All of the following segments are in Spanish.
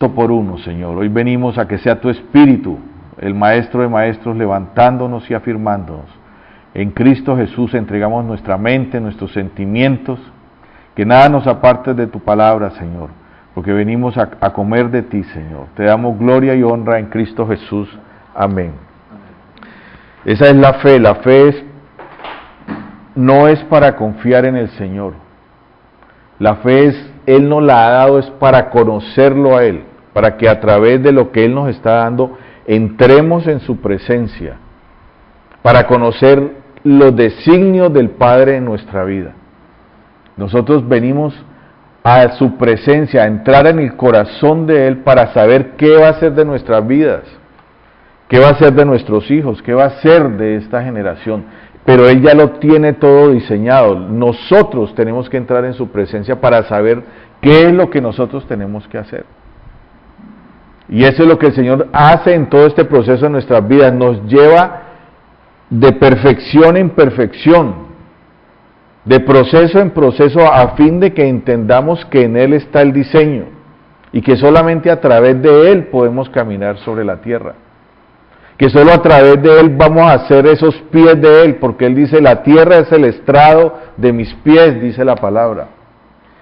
por uno, Señor. Hoy venimos a que sea tu Espíritu, el Maestro de Maestros, levantándonos y afirmándonos. En Cristo Jesús entregamos nuestra mente, nuestros sentimientos, que nada nos aparte de tu palabra, Señor, porque venimos a comer de ti, Señor. Te damos gloria y honra en Cristo Jesús. Amén. Esa es la fe. La fe no es para confiar en el Señor. La fe Él nos la ha dado, es para conocerlo a Él, para que a través de lo que Él nos está dando, entremos en su presencia, para conocer los designios del Padre en nuestra vida. Nosotros venimos a su presencia, a entrar en el corazón de Él para saber qué va a hacer de nuestras vidas, qué va a hacer de nuestros hijos, qué va a hacer de esta generación. Pero Él ya lo tiene todo diseñado. Nosotros tenemos que entrar en su presencia para saber qué es lo que nosotros tenemos que hacer. Y eso es lo que el Señor hace en todo este proceso de nuestras vidas. Nos lleva de perfección en perfección, de proceso en proceso, a fin de que entendamos que en Él está el diseño y que solamente a través de Él podemos caminar sobre la tierra. Que solo a través de Él vamos a hacer esos pies de Él, porque Él dice, la tierra es el estrado de mis pies, dice la palabra.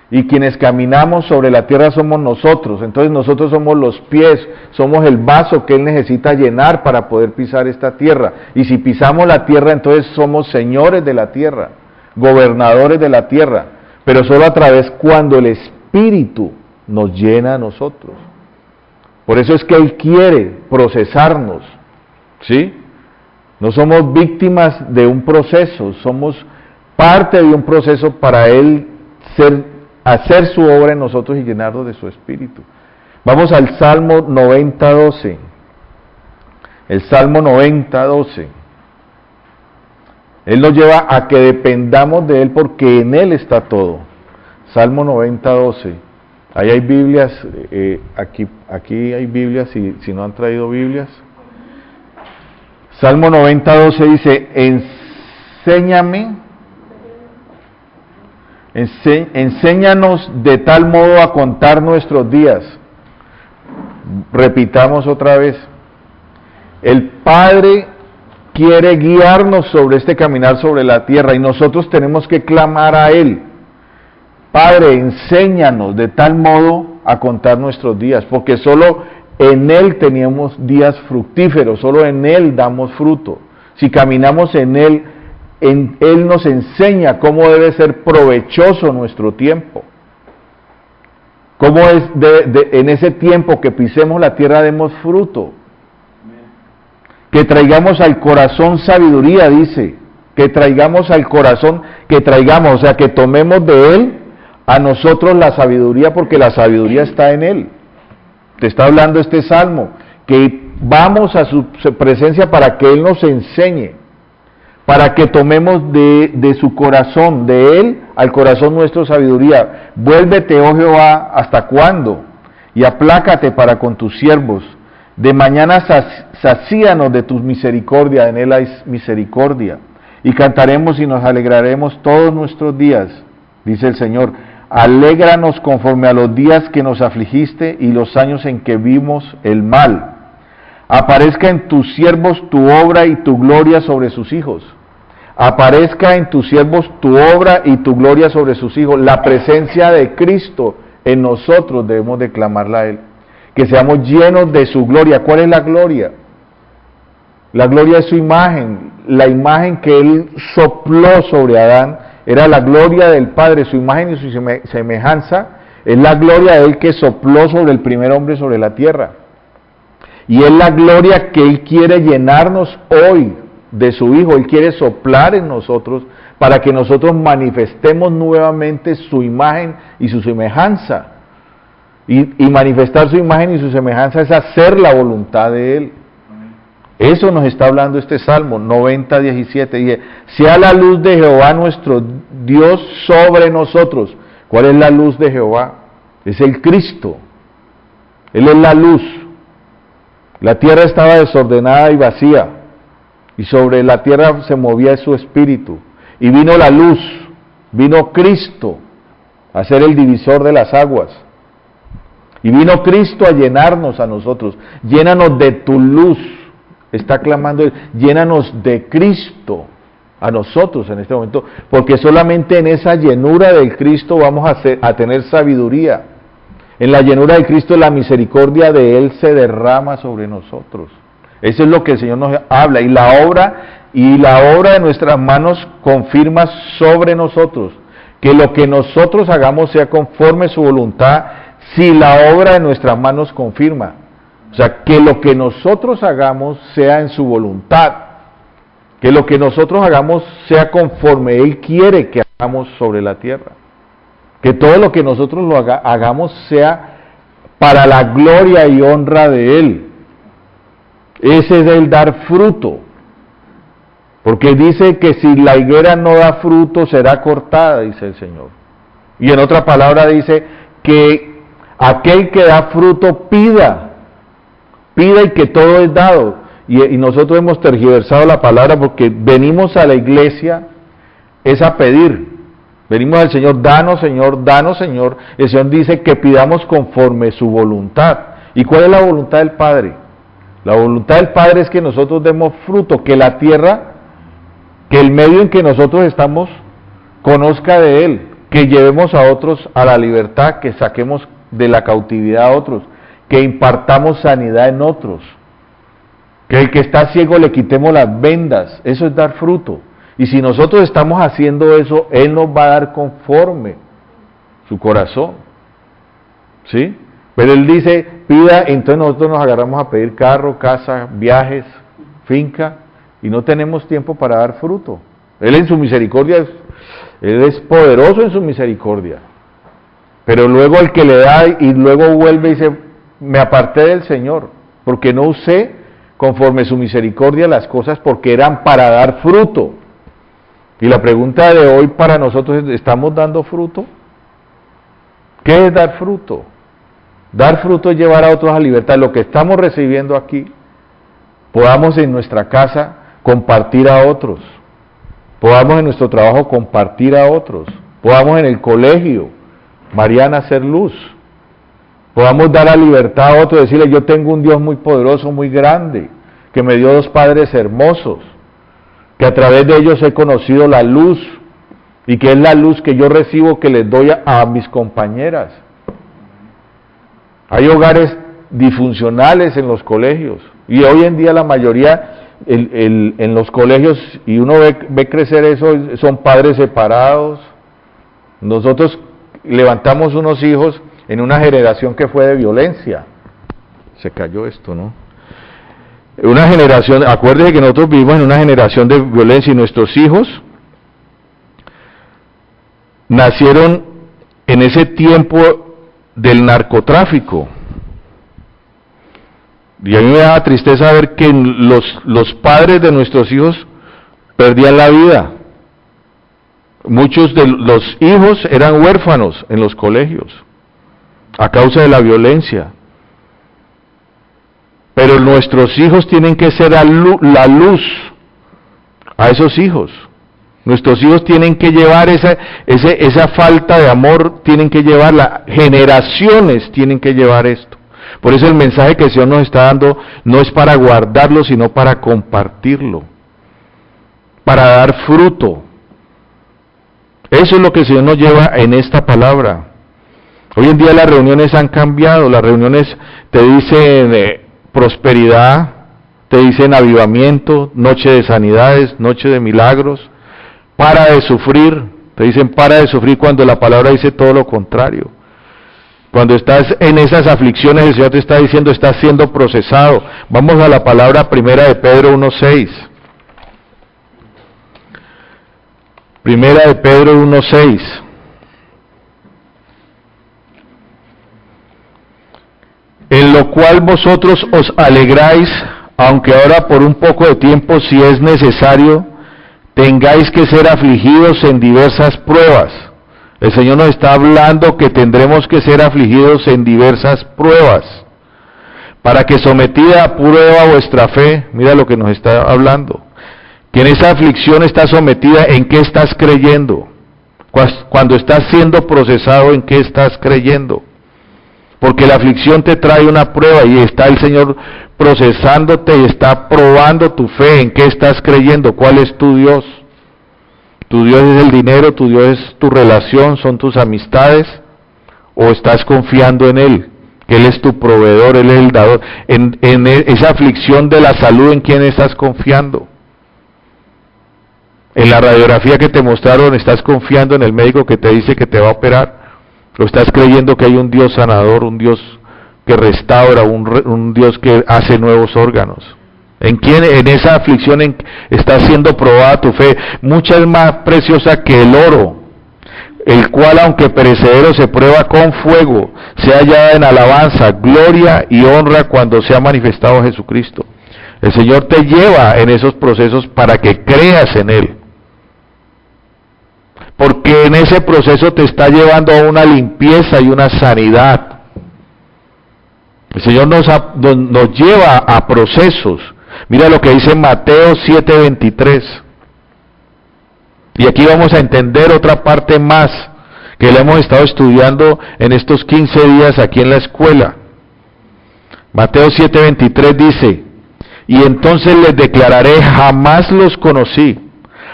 Y quienes caminamos sobre la tierra somos nosotros, entonces nosotros somos los pies, somos el vaso que Él necesita llenar para poder pisar esta tierra. Y si pisamos la tierra, entonces somos señores de la tierra, gobernadores de la tierra, pero solo a través cuando el Espíritu nos llena a nosotros. Por eso es que Él quiere procesarnos, ¿sí? No somos víctimas de un proceso, somos parte de un proceso para Él hacer su obra en nosotros y llenarnos de su Espíritu. Vamos al Salmo 90:12. El Salmo 90:12. Él nos lleva a que dependamos de Él porque en Él está todo. Salmo 90:12. Ahí hay Biblias, aquí hay Biblias, si no han traído Biblias. Salmo 90:12 dice, enséñanos de tal modo a contar nuestros días. Repitamos otra vez. El Padre quiere guiarnos sobre este caminar sobre la tierra y nosotros tenemos que clamar a Él. Padre, enséñanos de tal modo a contar nuestros días, porque solo en Él teníamos días fructíferos, solo en Él damos fruto. Si caminamos en Él nos enseña cómo debe ser provechoso nuestro tiempo. Cómo es en ese tiempo que pisemos la tierra demos fruto. Que traigamos al corazón sabiduría, dice. Que traigamos al corazón, o sea, que tomemos de Él a nosotros la sabiduría, porque la sabiduría está en Él. Te está hablando este salmo, que vamos a su presencia para que Él nos enseñe, para que tomemos de su corazón, de Él al corazón nuestro sabiduría. Vuélvete, oh Jehová, ¿hasta cuándo? Y aplácate para con tus siervos. De mañana sacíanos de tus misericordia, en Él hay misericordia. Y cantaremos y nos alegraremos todos nuestros días, dice el Señor. Alégranos conforme a los días que nos afligiste y los años en que vimos el mal. Aparezca en tus siervos tu obra y tu gloria sobre sus hijos. Aparezca en tus siervos tu obra y tu gloria sobre sus hijos. La presencia de Cristo en nosotros debemos declamarla a Él. Que seamos llenos de su gloria. ¿Cuál es la gloria? La gloria es su imagen. La imagen que Él sopló sobre Adán era la gloria del Padre, su imagen y su semejanza. Es la gloria de Él que sopló sobre el primer hombre sobre la tierra. Y es la gloria que Él quiere llenarnos hoy de su Hijo. Él quiere soplar en nosotros para que nosotros manifestemos nuevamente su imagen y su semejanza. Y manifestar su imagen y su semejanza es hacer la voluntad de Él. Eso nos está hablando este Salmo 90:17. Dice, sea la luz de Jehová nuestro Dios sobre nosotros. ¿Cuál es la luz de Jehová? Es el Cristo. Él es la luz. La tierra estaba desordenada y vacía, y sobre la tierra se movía su espíritu. Y vino la luz, vino Cristo a ser el divisor de las aguas. Y vino Cristo a llenarnos a nosotros. Llénanos de tu luz. Está clamando, llénanos de Cristo a nosotros en este momento, porque solamente en esa llenura del Cristo vamos a tener sabiduría. En la llenura de Cristo la misericordia de Él se derrama sobre nosotros. Eso es lo que el Señor nos habla, y la obra de nuestras manos confirma sobre nosotros que lo que nosotros hagamos sea conforme a su voluntad, si la obra de nuestras manos confirma. O sea, que lo que nosotros hagamos sea en su voluntad, que lo que nosotros hagamos sea conforme Él quiere que hagamos sobre la tierra, que todo lo que nosotros hagamos sea para la gloria y honra de Él. Ese es el dar fruto, porque dice que si la higuera no da fruto será cortada, dice el Señor. Y en otra palabra dice que aquel que da fruto pida y que todo es dado. Y nosotros hemos tergiversado la palabra porque venimos a la iglesia es a pedir. Venimos al Señor, danos Señor, danos Señor. El Señor dice que pidamos conforme su voluntad. ¿Y cuál es la voluntad del Padre? La voluntad del Padre es que nosotros demos fruto, que la tierra, que el medio en que nosotros estamos conozca de Él, que llevemos a otros a la libertad, que saquemos de la cautividad a otros, que impartamos sanidad en otros, que el que está ciego le quitemos las vendas. Eso es dar fruto. Y si nosotros estamos haciendo eso, Él nos va a dar conforme su corazón. ¿Sí? Pero Él dice, pida, entonces nosotros nos agarramos a pedir carro, casa, viajes, finca, y no tenemos tiempo para dar fruto. Él en su misericordia, Él es poderoso en su misericordia. Pero luego el que le da y luego vuelve y dice, me aparté del Señor, porque no usé conforme su misericordia las cosas, porque eran para dar fruto. Y la pregunta de hoy para nosotros es, ¿estamos dando fruto? ¿Qué es dar fruto? Dar fruto es llevar a otros a libertad. Lo que estamos recibiendo aquí, podamos en nuestra casa compartir a otros, podamos en nuestro trabajo compartir a otros, podamos en el colegio, Mariana, hacer luz, podamos dar a libertad a otros, decirle, yo tengo un Dios muy poderoso, muy grande, que me dio 2 padres hermosos, que a través de ellos he conocido la luz, y que es la luz que yo recibo, que les doy a mis compañeras. Hay hogares disfuncionales en los colegios, y hoy en día la mayoría en los colegios, y uno ve crecer eso, son padres separados. Nosotros levantamos unos hijos en una generación que fue de violencia. Se cayó esto, ¿no? Una generación, acuérdense que nosotros vivimos en una generación de violencia, y nuestros hijos nacieron en ese tiempo del narcotráfico. Y a mí me daba tristeza ver que los padres de nuestros hijos perdían la vida. Muchos de los hijos eran huérfanos en los colegios a causa de la violencia. Pero nuestros hijos tienen que ser la luz a esos hijos. Nuestros hijos tienen que llevar esa falta de amor, tienen que llevarla. Generaciones tienen que llevar esto. Por eso el mensaje que el Señor nos está dando no es para guardarlo, sino para compartirlo, para dar fruto. Eso es lo que el Señor nos lleva en esta palabra. Hoy en día las reuniones han cambiado, las reuniones te dicen prosperidad, te dicen avivamiento, noche de sanidades, noche de milagros, para de sufrir, te dicen para de sufrir cuando la palabra dice todo lo contrario. Cuando estás en esas aflicciones, el Señor te está diciendo, estás siendo procesado. Vamos a la palabra primera de Pedro 1:6. Primera de Pedro 1:6. En lo cual vosotros os alegráis, aunque ahora por un poco de tiempo, si es necesario, tengáis que ser afligidos en diversas pruebas. El Señor nos está hablando que tendremos que ser afligidos en diversas pruebas, para que sometida a prueba vuestra fe, mira lo que nos está hablando, que en esa aflicción está sometida, ¿en qué estás creyendo? Cuando estás siendo procesado, ¿en qué estás creyendo? Porque la aflicción te trae una prueba y está el Señor procesándote y está probando tu fe, en qué estás creyendo, cuál es tu Dios. ¿Tu Dios es el dinero, tu Dios es tu relación, son tus amistades? ¿O estás confiando en Él? Que Él es tu proveedor, Él es el dador. En esa aflicción de la salud, ¿en quién estás confiando? En la radiografía que te mostraron, ¿estás confiando en el médico que te dice que te va a operar? ¿O estás creyendo que hay un Dios sanador, un Dios que restaura, un Dios que hace nuevos órganos? ¿En quién, en esa aflicción está siendo probada tu fe? Mucha es más preciosa que el oro, el cual aunque perecedero se prueba con fuego, sea hallada en alabanza, gloria y honra cuando sea manifestado Jesucristo. El Señor te lleva en esos procesos para que creas en Él. Porque en ese proceso te está llevando a una limpieza y una sanidad. El Señor nos lleva a procesos. Mira lo que dice Mateo 7:23. Y aquí vamos a entender otra parte más que le hemos estado estudiando en estos 15 días aquí en la escuela. Mateo 7:23 dice: y entonces les declararé, jamás los conocí.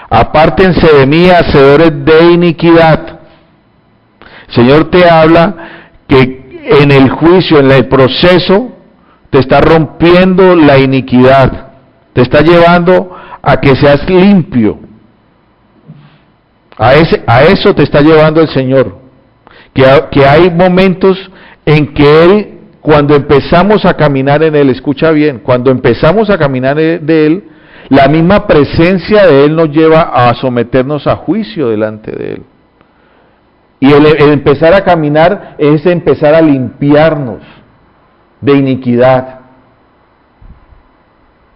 Apártense de mí, hacedores de iniquidad. El Señor te habla que en el juicio, en el proceso, te está rompiendo la iniquidad. Te está llevando a que seas limpio. A eso te está llevando el Señor. Que hay momentos en que Él, cuando empezamos a caminar en Él, escucha bien, cuando empezamos a caminar de Él, la misma presencia de Él nos lleva a someternos a juicio delante de Él. Y el empezar a caminar es empezar a limpiarnos de iniquidad.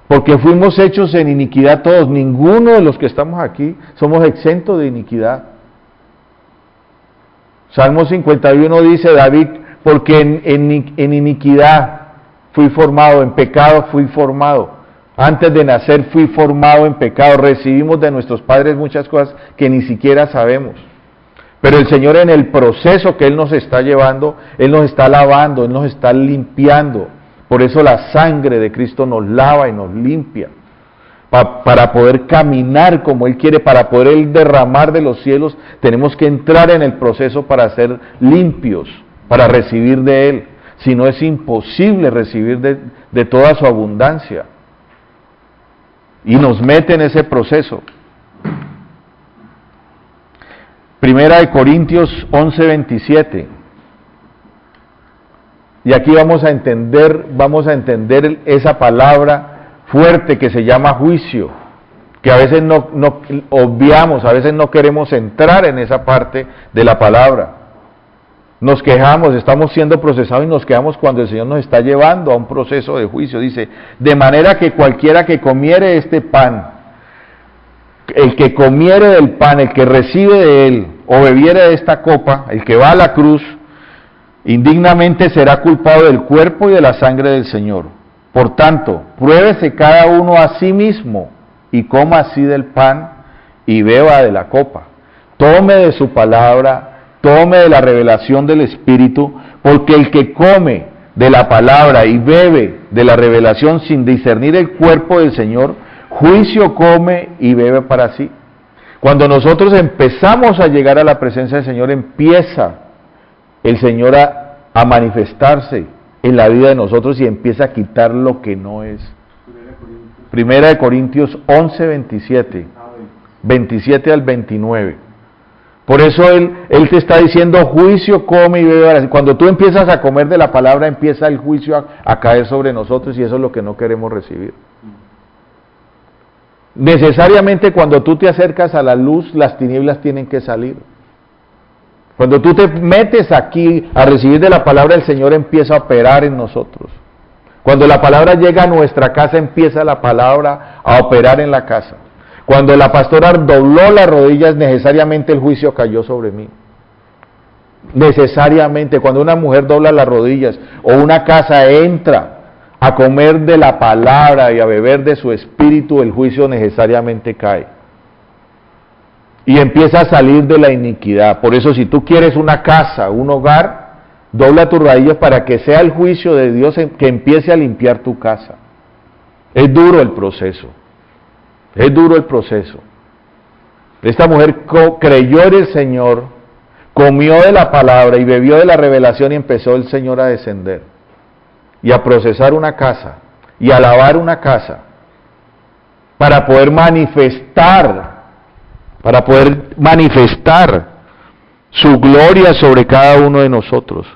Porque fuimos hechos en iniquidad todos. Ninguno de los que estamos aquí somos exentos de iniquidad. Salmo 51 dice David: porque en iniquidad fui formado, en pecado fui formado. Antes de nacer fui formado en pecado. Recibimos de nuestros padres muchas cosas que ni siquiera sabemos. Pero el Señor, en el proceso que Él nos está llevando, Él nos está lavando, Él nos está limpiando. Por eso la sangre de Cristo nos lava y nos limpia. Para poder caminar como Él quiere, para poder Él derramar de los cielos, tenemos que entrar en el proceso para ser limpios, para recibir de Él. Si no, es imposible recibir de toda su abundancia. Y nos mete en ese proceso. Primera de Corintios 11:27. Y aquí vamos a entender esa palabra fuerte que se llama juicio, que a veces no obviamos, a veces no queremos entrar en esa parte de la palabra. Nos quejamos, estamos siendo procesados y nos quejamos cuando el Señor nos está llevando a un proceso de juicio. Dice: de manera que cualquiera que comiere este pan, el que comiere del pan, el que recibe de él, o bebiere de esta copa, el que va a la cruz, indignamente será culpado del cuerpo y de la sangre del Señor. Por tanto, pruébese cada uno a sí mismo, y coma así del pan, y beba de la copa. Tome de su palabra, tome de la revelación del Espíritu, porque el que come de la palabra y bebe de la revelación sin discernir el cuerpo del Señor, juicio come y bebe para sí. Cuando nosotros empezamos a llegar a la presencia del Señor, empieza el Señor a manifestarse en la vida de nosotros y empieza a quitar lo que no es. Primera de Corintios 11:27, 27 al 29. Por eso Él te está diciendo: juicio come y bebe. Cuando tú empiezas a comer de la palabra, empieza el juicio a caer sobre nosotros, y eso es lo que no queremos recibir. Necesariamente cuando tú te acercas a la luz, las tinieblas tienen que salir. Cuando tú te metes aquí a recibir de la palabra, el Señor empieza a operar en nosotros. Cuando la palabra llega a nuestra casa, empieza la palabra a operar en la casa. Cuando la pastora dobló las rodillas, necesariamente el juicio cayó sobre mí. Necesariamente, cuando una mujer dobla las rodillas o una casa entra a comer de la palabra y a beber de su espíritu, el juicio necesariamente cae. Y empieza a salir de la iniquidad. Por eso, si tú quieres una casa, un hogar dobla tus rodillas para que sea el juicio de Dios que empiece a limpiar tu casa. Es duro el proceso, es duro el proceso. Esta mujer creyó en el Señor, comió de la palabra y bebió de la revelación y empezó el Señor a descender y a procesar una casa y a lavar una casa para poder manifestar su gloria sobre cada uno de nosotros,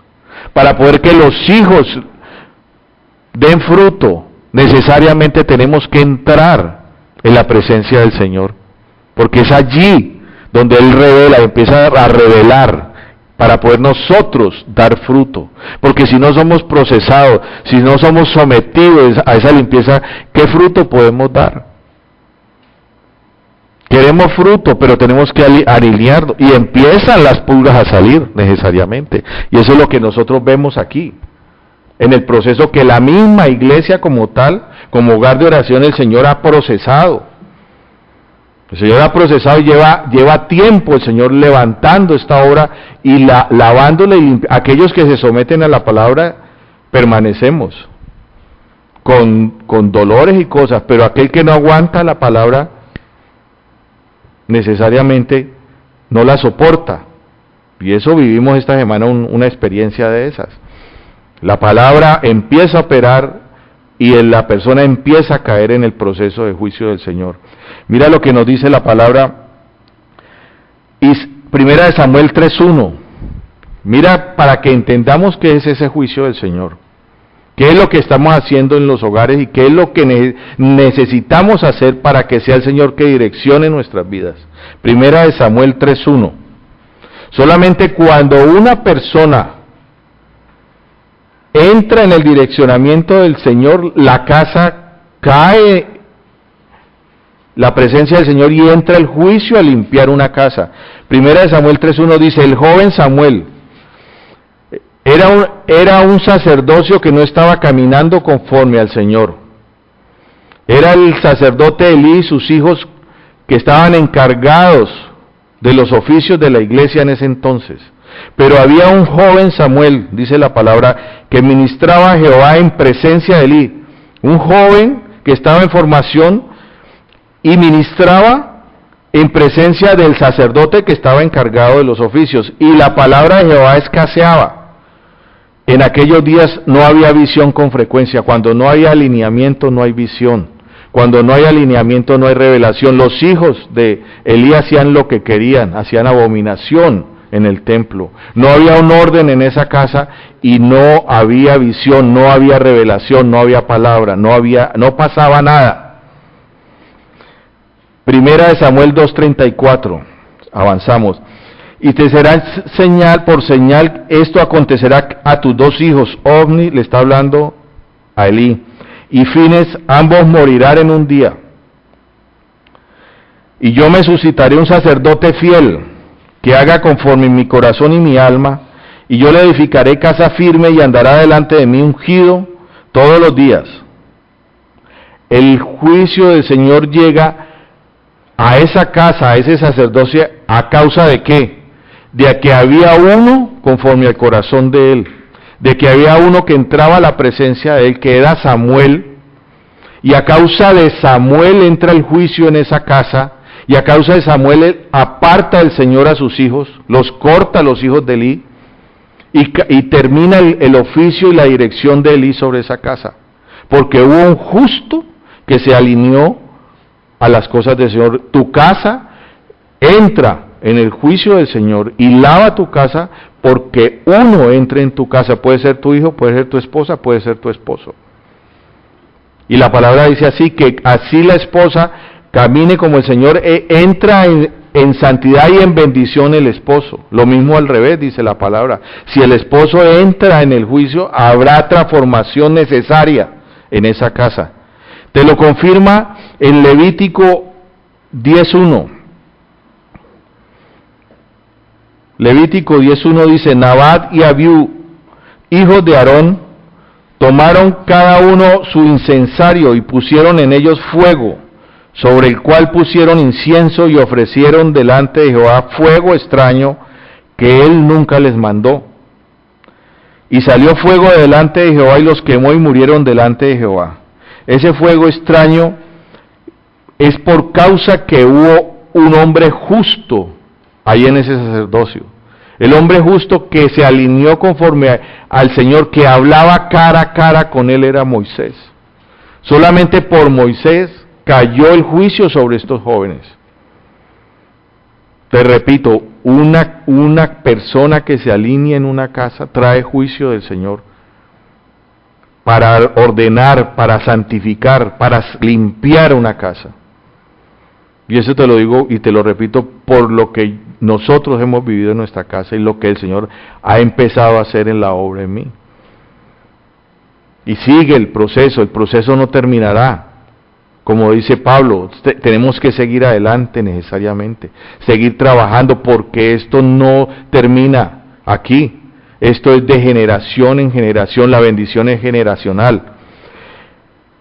para poder que los hijos den fruto. Necesariamente tenemos que entrar en la presencia del Señor, porque es allí donde Él revela, empieza a revelar, para poder nosotros dar fruto. Porque si no somos procesados, si no somos sometidos a esa limpieza, ¿qué fruto podemos dar? Queremos fruto, pero tenemos que alinearlo, y empiezan las pulgas a salir necesariamente, y eso es lo que nosotros vemos aquí, en el proceso que la misma iglesia como tal, como hogar de oración, el Señor ha procesado. El Señor ha procesado y lleva tiempo el Señor levantando esta obra y lavándola y aquellos que se someten a la palabra permanecemos con dolores y cosas, pero aquel que no aguanta la palabra necesariamente no la soporta. Y eso vivimos esta semana una experiencia de esas. La palabra empieza a operar y la persona empieza a caer en el proceso de juicio del Señor. Mira lo que nos dice la palabra, Primera de Samuel 3:1. Mira, para que entendamos qué es ese juicio del Señor, qué es lo que estamos haciendo en los hogares y qué es lo que necesitamos hacer para que sea el Señor que direccione nuestras vidas. Primera de Samuel 3:1. Solamente cuando una persona entra en el direccionamiento del Señor, la casa cae la presencia del Señor y entra el juicio a limpiar una casa. Primera de Samuel 3:1 dice, el joven Samuel era un sacerdocio que no estaba caminando conforme al Señor. Era el sacerdote Elí y sus hijos que estaban encargados de los oficios de la iglesia en ese entonces. Pero había un joven Samuel, dice la palabra, que ministraba a Jehová en presencia de Elí. Un joven que estaba en formación y ministraba en presencia del sacerdote que estaba encargado de los oficios. Y la palabra de Jehová escaseaba. En aquellos días no había visión con frecuencia. Cuando no hay alineamiento, no hay visión. Cuando no hay alineamiento, no hay revelación. Los hijos de Elí hacían lo que querían, hacían abominación en el templo. No había un orden en esa casa y no había visión, no había revelación, no había palabra, no pasaba nada. Primera de Samuel 2:34, avanzamos. Y te será señal por señal, esto acontecerá a tus dos hijos. Ofni le está hablando a Elí, y Fines, ambos morirán en un día. Y yo me suscitaré un sacerdote fiel, que haga conforme mi corazón y mi alma, y yo le edificaré casa firme y andará delante de mí ungido todos los días. El juicio del Señor llega a esa casa, a ese sacerdocio, ¿a causa de qué? De que había uno conforme al corazón de él, de que había uno que entraba a la presencia de él, que era Samuel, y a causa de Samuel entra el juicio en esa casa, y a causa de Samuel aparta el Señor a sus hijos, los corta a los hijos de Elí, y termina el oficio y la dirección de Elí sobre esa casa, porque hubo un justo que se alineó a las cosas del Señor. Tu casa entra en el juicio del Señor y lava tu casa, porque uno entre en tu casa, puede ser tu hijo, puede ser tu esposa, puede ser tu esposo. Y la palabra dice así, que así la esposa camine como el Señor, entra en santidad y en bendición el esposo. Lo mismo al revés, dice la palabra. Si el esposo entra en el juicio, habrá transformación necesaria en esa casa. Te lo confirma en Levítico 10:1. Levítico 10:1 dice, Nabat y Abiú, hijos de Aarón, tomaron cada uno su incensario y pusieron en ellos fuego, sobre el cual pusieron incienso y ofrecieron delante de Jehová fuego extraño que él nunca les mandó. Y salió fuego de delante de Jehová y los quemó y murieron delante de Jehová. Ese fuego extraño es por causa que hubo un hombre justo ahí en ese sacerdocio. El hombre justo que se alineó conforme al Señor, que hablaba cara a cara con él, era Moisés. Solamente por Moisés cayó el juicio sobre estos jóvenes. Te repito, una persona que se alinea en una casa trae juicio del Señor para ordenar, para santificar, para limpiar una casa. Y eso te lo digo y te lo repito por lo que nosotros hemos vivido en nuestra casa y lo que el Señor ha empezado a hacer en la obra en mí. Y sigue el proceso no terminará. Como dice Pablo, tenemos que seguir adelante necesariamente, seguir trabajando porque esto no termina aquí. Esto es de generación en generación, la bendición es generacional.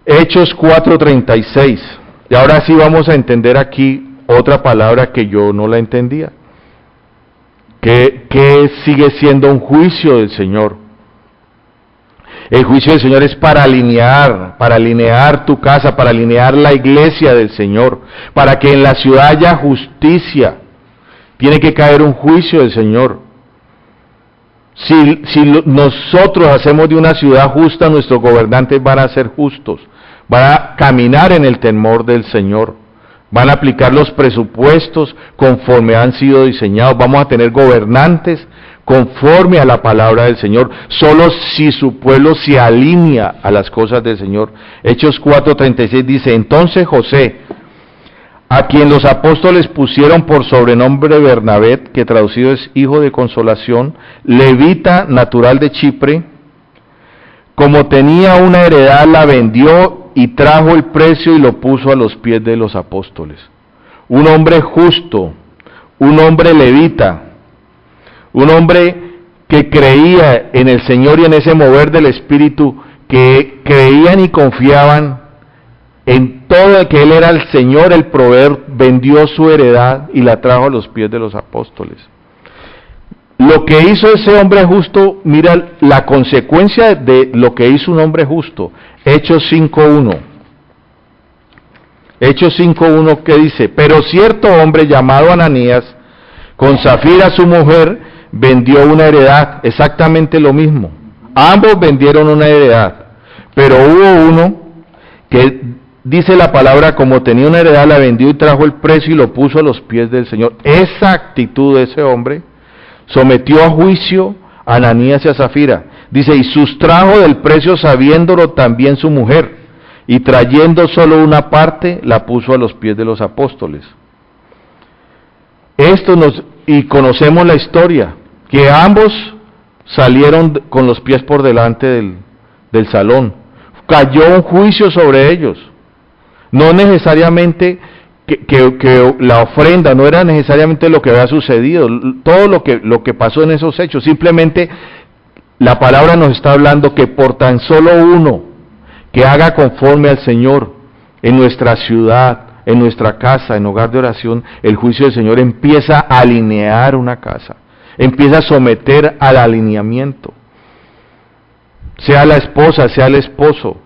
Hechos 4:36. Y ahora sí vamos a entender aquí otra palabra que yo no la entendía. Que sigue siendo un juicio del Señor. El juicio del Señor es para alinear tu casa, para alinear la iglesia del Señor, para que en la ciudad haya justicia. Tiene que caer un juicio del Señor. Si nosotros hacemos de una ciudad justa, nuestros gobernantes van a ser justos, van a caminar en el temor del Señor, van a aplicar los presupuestos conforme han sido diseñados, vamos a tener gobernantes conforme a la palabra del Señor, solo si su pueblo se alinea a las cosas del Señor. Hechos 4:36 dice, entonces José, a quien los apóstoles pusieron por sobrenombre Bernabé, que traducido es hijo de consolación, levita natural de Chipre, como tenía una heredad, la vendió y trajo el precio y lo puso a los pies de los apóstoles. Un hombre justo, un hombre levita, un hombre que creía en el Señor y en ese mover del Espíritu, que creían y confiaban en todo, que Él era el Señor, el proveedor, vendió su heredad y la trajo a los pies de los apóstoles. Lo que hizo ese hombre justo, mira la consecuencia de lo que hizo un hombre justo. Hechos 5:1. Hechos 5:1 que dice, pero cierto hombre llamado Ananías, con Zafira su mujer, vendió una heredad, exactamente lo mismo. Ambos vendieron una heredad, pero hubo uno que dice la palabra, como tenía una heredad, la vendió y trajo el precio y lo puso a los pies del Señor. Esa actitud de ese hombre sometió a juicio a Ananías y a Zafira. Dice, y sustrajo del precio sabiéndolo también su mujer, y trayendo solo una parte, la puso a los pies de los apóstoles. Y conocemos la historia, que ambos salieron con los pies por delante del salón. Cayó un juicio sobre ellos. No necesariamente que la ofrenda, no era necesariamente lo que había sucedido, todo lo que pasó en esos hechos, simplemente la palabra nos está hablando que por tan solo uno que haga conforme al Señor en nuestra ciudad, en nuestra casa, en hogar de oración, el juicio del Señor empieza a alinear una casa, empieza a someter al alineamiento, sea la esposa, sea el esposo,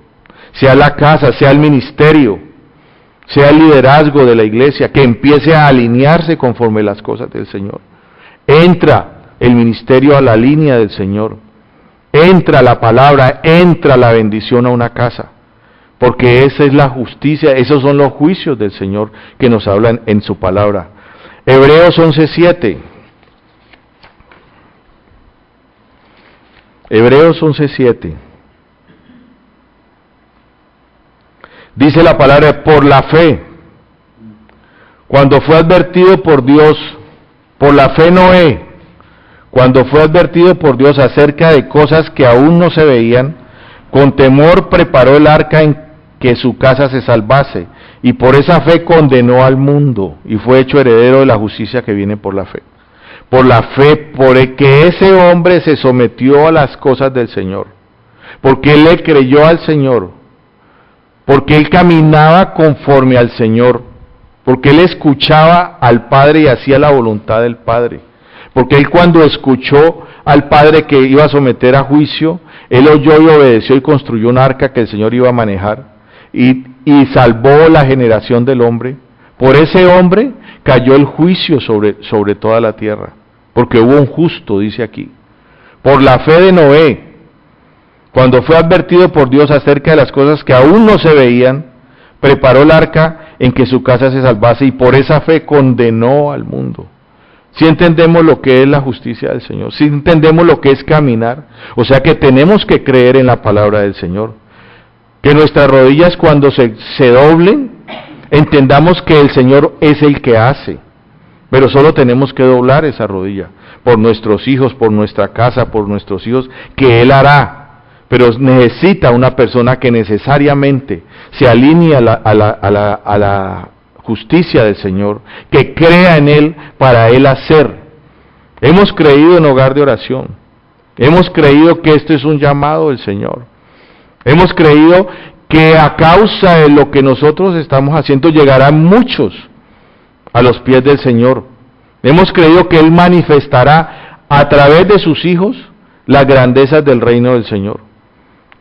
sea la casa, sea el ministerio, sea el liderazgo de la iglesia, que empiece a alinearse conforme las cosas del Señor. Entra el ministerio a la línea del Señor, entra la palabra, entra la bendición a una casa, porque esa es la justicia, esos son los juicios del Señor que nos hablan en su palabra. Hebreos 11:7. Hebreos 11:7. Dice la palabra, por la fe, cuando fue advertido por Dios, por la fe Noé, cuando fue advertido por Dios acerca de cosas que aún no se veían, con temor preparó el arca en que su casa se salvase, y por esa fe condenó al mundo, y fue hecho heredero de la justicia que viene por la fe. Por la fe, por el que ese hombre se sometió a las cosas del Señor, porque él le creyó al Señor, porque él caminaba conforme al Señor, porque él escuchaba al Padre y hacía la voluntad del Padre, porque él cuando escuchó al Padre que iba a someter a juicio, Él oyó y obedeció y construyó un arca que el Señor iba a manejar y salvó la generación del hombre. Por ese hombre cayó el juicio sobre toda la tierra, porque hubo un justo, dice aquí. Por la fe de Noé, cuando fue advertido por Dios acerca de las cosas que aún no se veían, preparó el arca en que su casa se salvase y por esa fe condenó al mundo. Si entendemos lo que es la justicia del Señor, si entendemos lo que es caminar, o sea que tenemos que creer en la palabra del Señor, que nuestras rodillas cuando se doblen, entendamos que el Señor es el que hace, pero solo tenemos que doblar esa rodilla, por nuestros hijos, por nuestra casa, por nuestros hijos, que Él hará. Pero necesita una persona que necesariamente se alinee a la justicia del Señor, que crea en Él para Él hacer. Hemos creído en Hogar de Oración, hemos creído que esto es un llamado del Señor, hemos creído que a causa de lo que nosotros estamos haciendo llegarán muchos a los pies del Señor. Hemos creído que Él manifestará a través de sus hijos las grandezas del reino del Señor.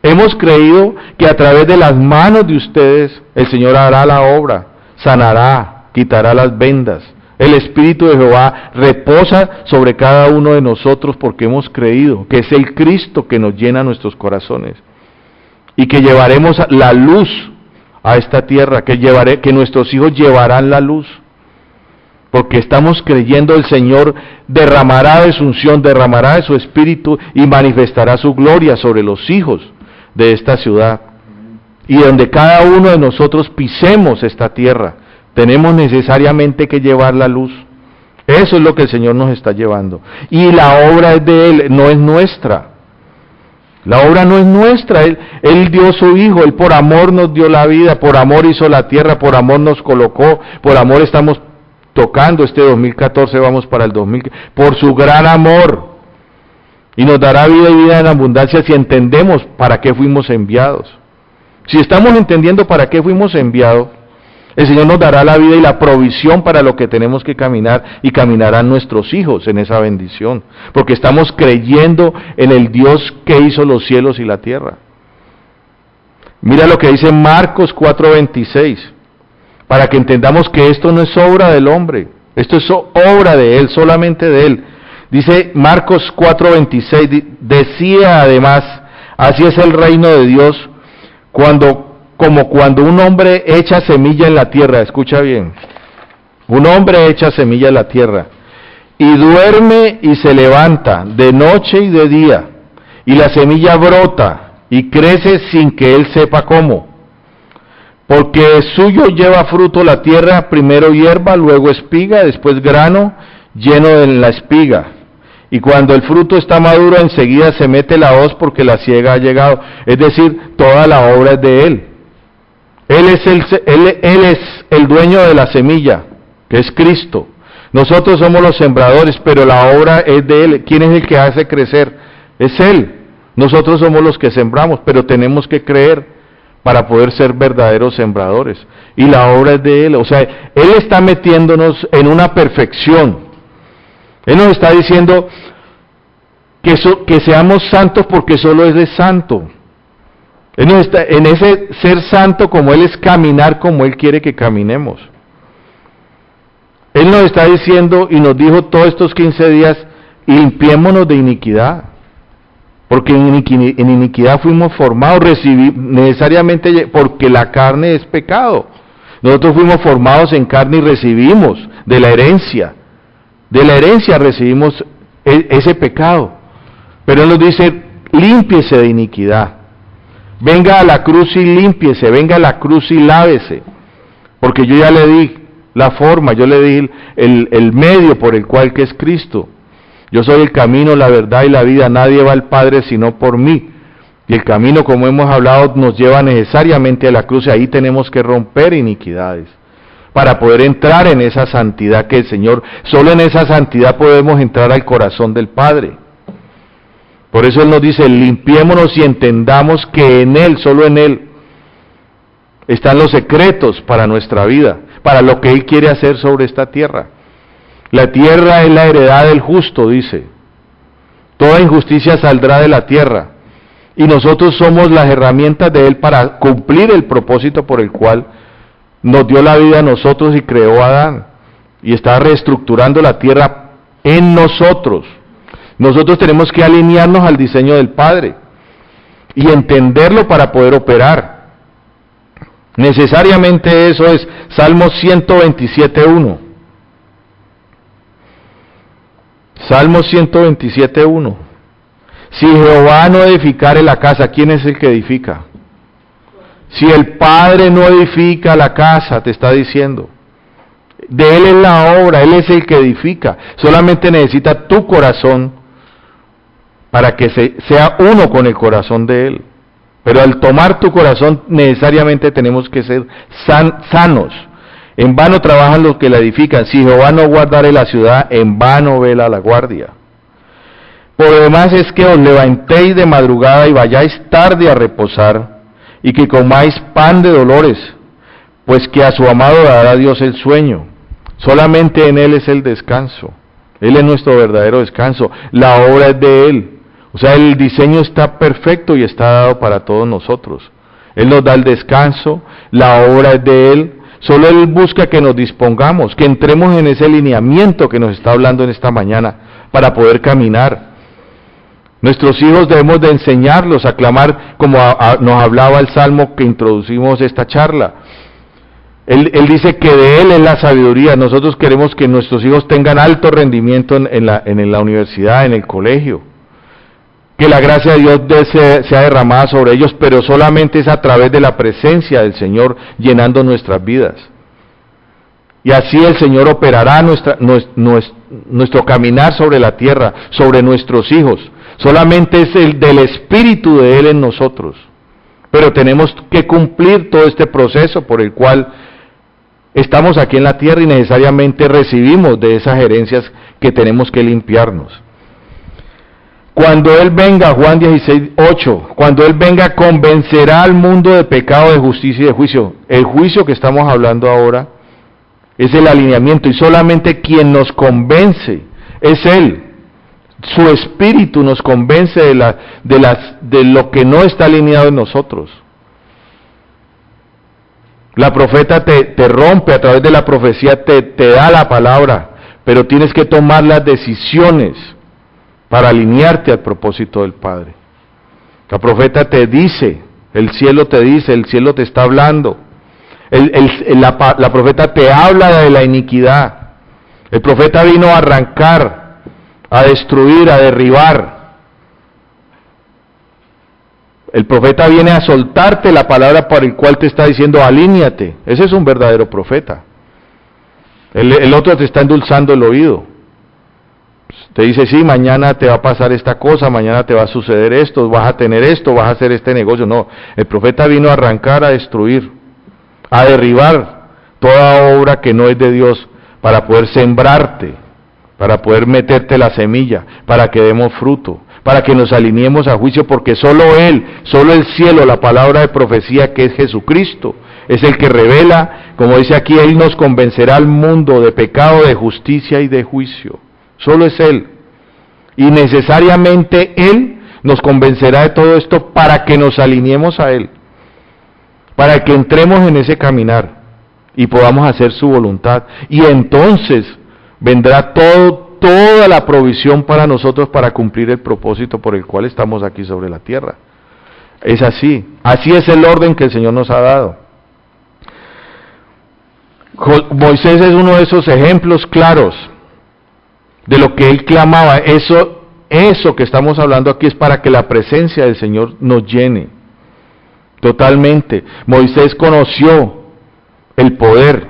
Hemos creído que a través de las manos de ustedes el Señor hará la obra, sanará, quitará las vendas. El Espíritu de Jehová reposa sobre cada uno de nosotros porque hemos creído que es el Cristo que nos llena nuestros corazones y que llevaremos la luz a esta tierra, que nuestros hijos llevarán la luz. Porque estamos creyendo el Señor derramará de su unción, derramará de su Espíritu y manifestará su gloria sobre los hijos de esta ciudad. Y donde cada uno de nosotros pisemos esta tierra, tenemos necesariamente que llevar la luz. Eso es lo que el Señor nos está llevando. Y la obra es de Él, no es nuestra. La obra no es nuestra, Él dio su Hijo, Él por amor nos dio la vida, por amor hizo la tierra, por amor nos colocó, por amor estamos tocando este 2014, vamos para el 2015, por su gran amor. Y nos dará vida y vida en abundancia si entendemos para qué fuimos enviados. Si estamos entendiendo para qué fuimos enviados, el Señor nos dará la vida y la provisión para lo que tenemos que caminar y caminarán nuestros hijos en esa bendición. Porque estamos creyendo en el Dios que hizo los cielos y la tierra. Mira lo que dice Marcos 4:26. Para que entendamos que esto no es obra del hombre, esto es obra de Él, solamente de Él. Dice Marcos 4:26, decía además, así es el reino de Dios, como cuando un hombre echa semilla en la tierra, escucha bien, un hombre echa semilla en la tierra, y duerme y se levanta de noche y de día, y la semilla brota y crece sin que él sepa cómo. Porque suyo lleva fruto la tierra, primero hierba, luego espiga, después grano lleno de la espiga. Y cuando el fruto está maduro, enseguida se mete la hoz porque la siega ha llegado. Es decir, toda la obra es de Él. Él es el dueño de la semilla, que es Cristo. Nosotros somos los sembradores, pero la obra es de Él. ¿Quién es el que hace crecer? Es Él. Nosotros somos los que sembramos, pero tenemos que creer para poder ser verdaderos sembradores. Y la obra es de Él. O sea, Él está metiéndonos en una perfección. Él nos está diciendo que seamos santos porque solo Él es santo. Él nos está, en ese ser santo como Él es caminar como Él quiere que caminemos. Él nos está diciendo y nos dijo todos estos 15 días, limpiémonos de iniquidad. Porque en iniquidad fuimos formados, necesariamente porque la carne es pecado. Nosotros fuimos formados en carne y recibimos de la herencia. De la herencia recibimos ese pecado. Pero Él nos dice, límpiese de iniquidad. Venga a la cruz y límpiese, venga a la cruz y lávese. Porque yo ya le di la forma, yo le di el medio por el cual que es Cristo. Yo soy el camino, la verdad y la vida, nadie va al Padre sino por mí. Y el camino, como hemos hablado, nos lleva necesariamente a la cruz y ahí tenemos que romper iniquidades para poder entrar en esa santidad que el Señor, solo en esa santidad podemos entrar al corazón del Padre. Por eso Él nos dice, limpiémonos y entendamos que en Él, solo en Él, están los secretos para nuestra vida, para lo que Él quiere hacer sobre esta tierra. La tierra es la heredad del justo, dice. Toda injusticia saldrá de la tierra. Y nosotros somos las herramientas de Él para cumplir el propósito por el cual nos dio la vida a nosotros y creó a Adán. Y está reestructurando la tierra en nosotros. Nosotros tenemos que alinearnos al diseño del Padre y entenderlo para poder operar. Necesariamente eso es Salmo 127.1. Salmo 127.1. Si Jehová no edificare la casa, ¿quién es el que edifica? Si el Padre no edifica la casa, te está diciendo. De Él es la obra, Él es el que edifica. Solamente necesita tu corazón para que sea uno con el corazón de Él. Pero al tomar tu corazón, necesariamente tenemos que ser sanos. En vano trabajan los que la edifican. Si Jehová no guardare la ciudad, en vano vela la guardia. Por lo demás es que os levantéis de madrugada y vayáis tarde a reposar, y que comáis pan de dolores, pues que a su amado dará Dios el sueño. Solamente en Él es el descanso. Él es nuestro verdadero descanso. La obra es de Él. O sea, el diseño está perfecto y está dado para todos nosotros. Él nos da el descanso, la obra es de Él. Solo Él busca que nos dispongamos, que entremos en ese lineamiento que nos está hablando en esta mañana para poder caminar. Nuestros hijos debemos de enseñarlos a clamar como nos hablaba el Salmo que introducimos esta charla. Él dice que de Él es la sabiduría. Nosotros queremos que nuestros hijos tengan alto rendimiento en la universidad, en el colegio. Que la gracia de Dios sea derramada sobre ellos, pero solamente es a través de la presencia del Señor llenando nuestras vidas. Y así el Señor operará nuestro caminar sobre la tierra, sobre nuestros hijos. Solamente es el del Espíritu de Él en nosotros. Pero tenemos que cumplir todo este proceso por el cual estamos aquí en la tierra y necesariamente recibimos de esas herencias que tenemos que limpiarnos. Cuando Él venga, Juan 16:8, cuando Él venga convencerá al mundo de pecado, de justicia y de juicio. El juicio que estamos hablando ahora es el alineamiento y solamente quien nos convence es Él. Su Espíritu nos convence de lo que no está alineado en nosotros. La profeta te rompe a través de la profecía, te da la palabra, pero tienes que tomar las decisiones para alinearte al propósito del Padre. La profeta te dice, el cielo te dice, el cielo te está hablando. La profeta te habla de la iniquidad. El profeta vino a arrancar, a destruir, a derribar. El profeta viene a soltarte la palabra por el cual te está diciendo, alíñate. Ese es un verdadero profeta. El otro te está endulzando el oído. Te dice, sí, mañana te va a pasar esta cosa, mañana te va a suceder esto, vas a tener esto, vas a hacer este negocio. No, el profeta vino a arrancar, a destruir, a derribar toda obra que no es de Dios para poder sembrarte, para poder meterte la semilla, para que demos fruto, para que nos alineemos a juicio, porque solo Él, solo el cielo, la palabra de profecía que es Jesucristo, es el que revela, como dice aquí, Él nos convencerá al mundo de pecado, de justicia y de juicio. Solo es Él. Y necesariamente Él nos convencerá de todo esto para que nos alineemos a Él. Para que entremos en ese caminar y podamos hacer su voluntad. Y entonces vendrá toda la provisión para nosotros para cumplir el propósito por el cual estamos aquí sobre la tierra. Es así. Así es el orden que el Señor nos ha dado. Moisés es uno de esos ejemplos claros de lo que él clamaba. Eso que estamos hablando aquí es para que la presencia del Señor nos llene totalmente. Moisés conoció el poder.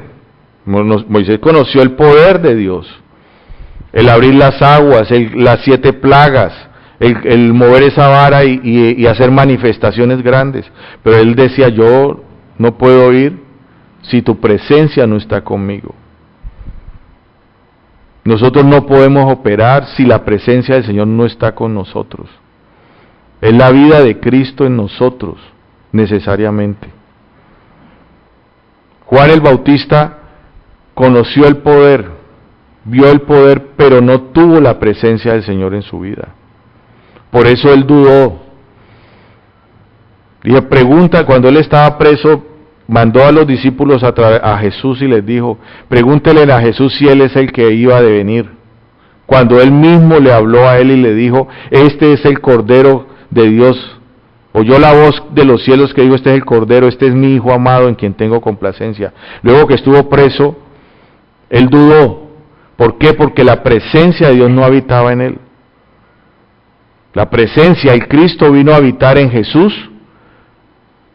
Moisés conoció el poder de Dios. El abrir las aguas, las 7 plagas, el mover esa vara y hacer manifestaciones grandes. Pero él decía, yo no puedo ir si tu presencia no está conmigo. Nosotros no podemos operar si la presencia del Señor no está con nosotros. Es la vida de Cristo en nosotros, necesariamente. Juan el Bautista conoció el poder, vio el poder, pero no tuvo la presencia del Señor en su vida. Por eso él dudó. Dije, pregunta, cuando él estaba preso, mandó a los discípulos a Jesús y les dijo, pregúntenle a Jesús si él es el que iba de venir. Cuando él mismo le habló a él y le dijo, este es el Cordero de Dios. Oyó la voz de los cielos que dijo, este es el Cordero, este es mi Hijo amado en quien tengo complacencia. Luego que estuvo preso, él dudó. ¿Por qué? Porque la presencia de Dios no habitaba en él. La presencia, el Cristo vino a habitar en Jesús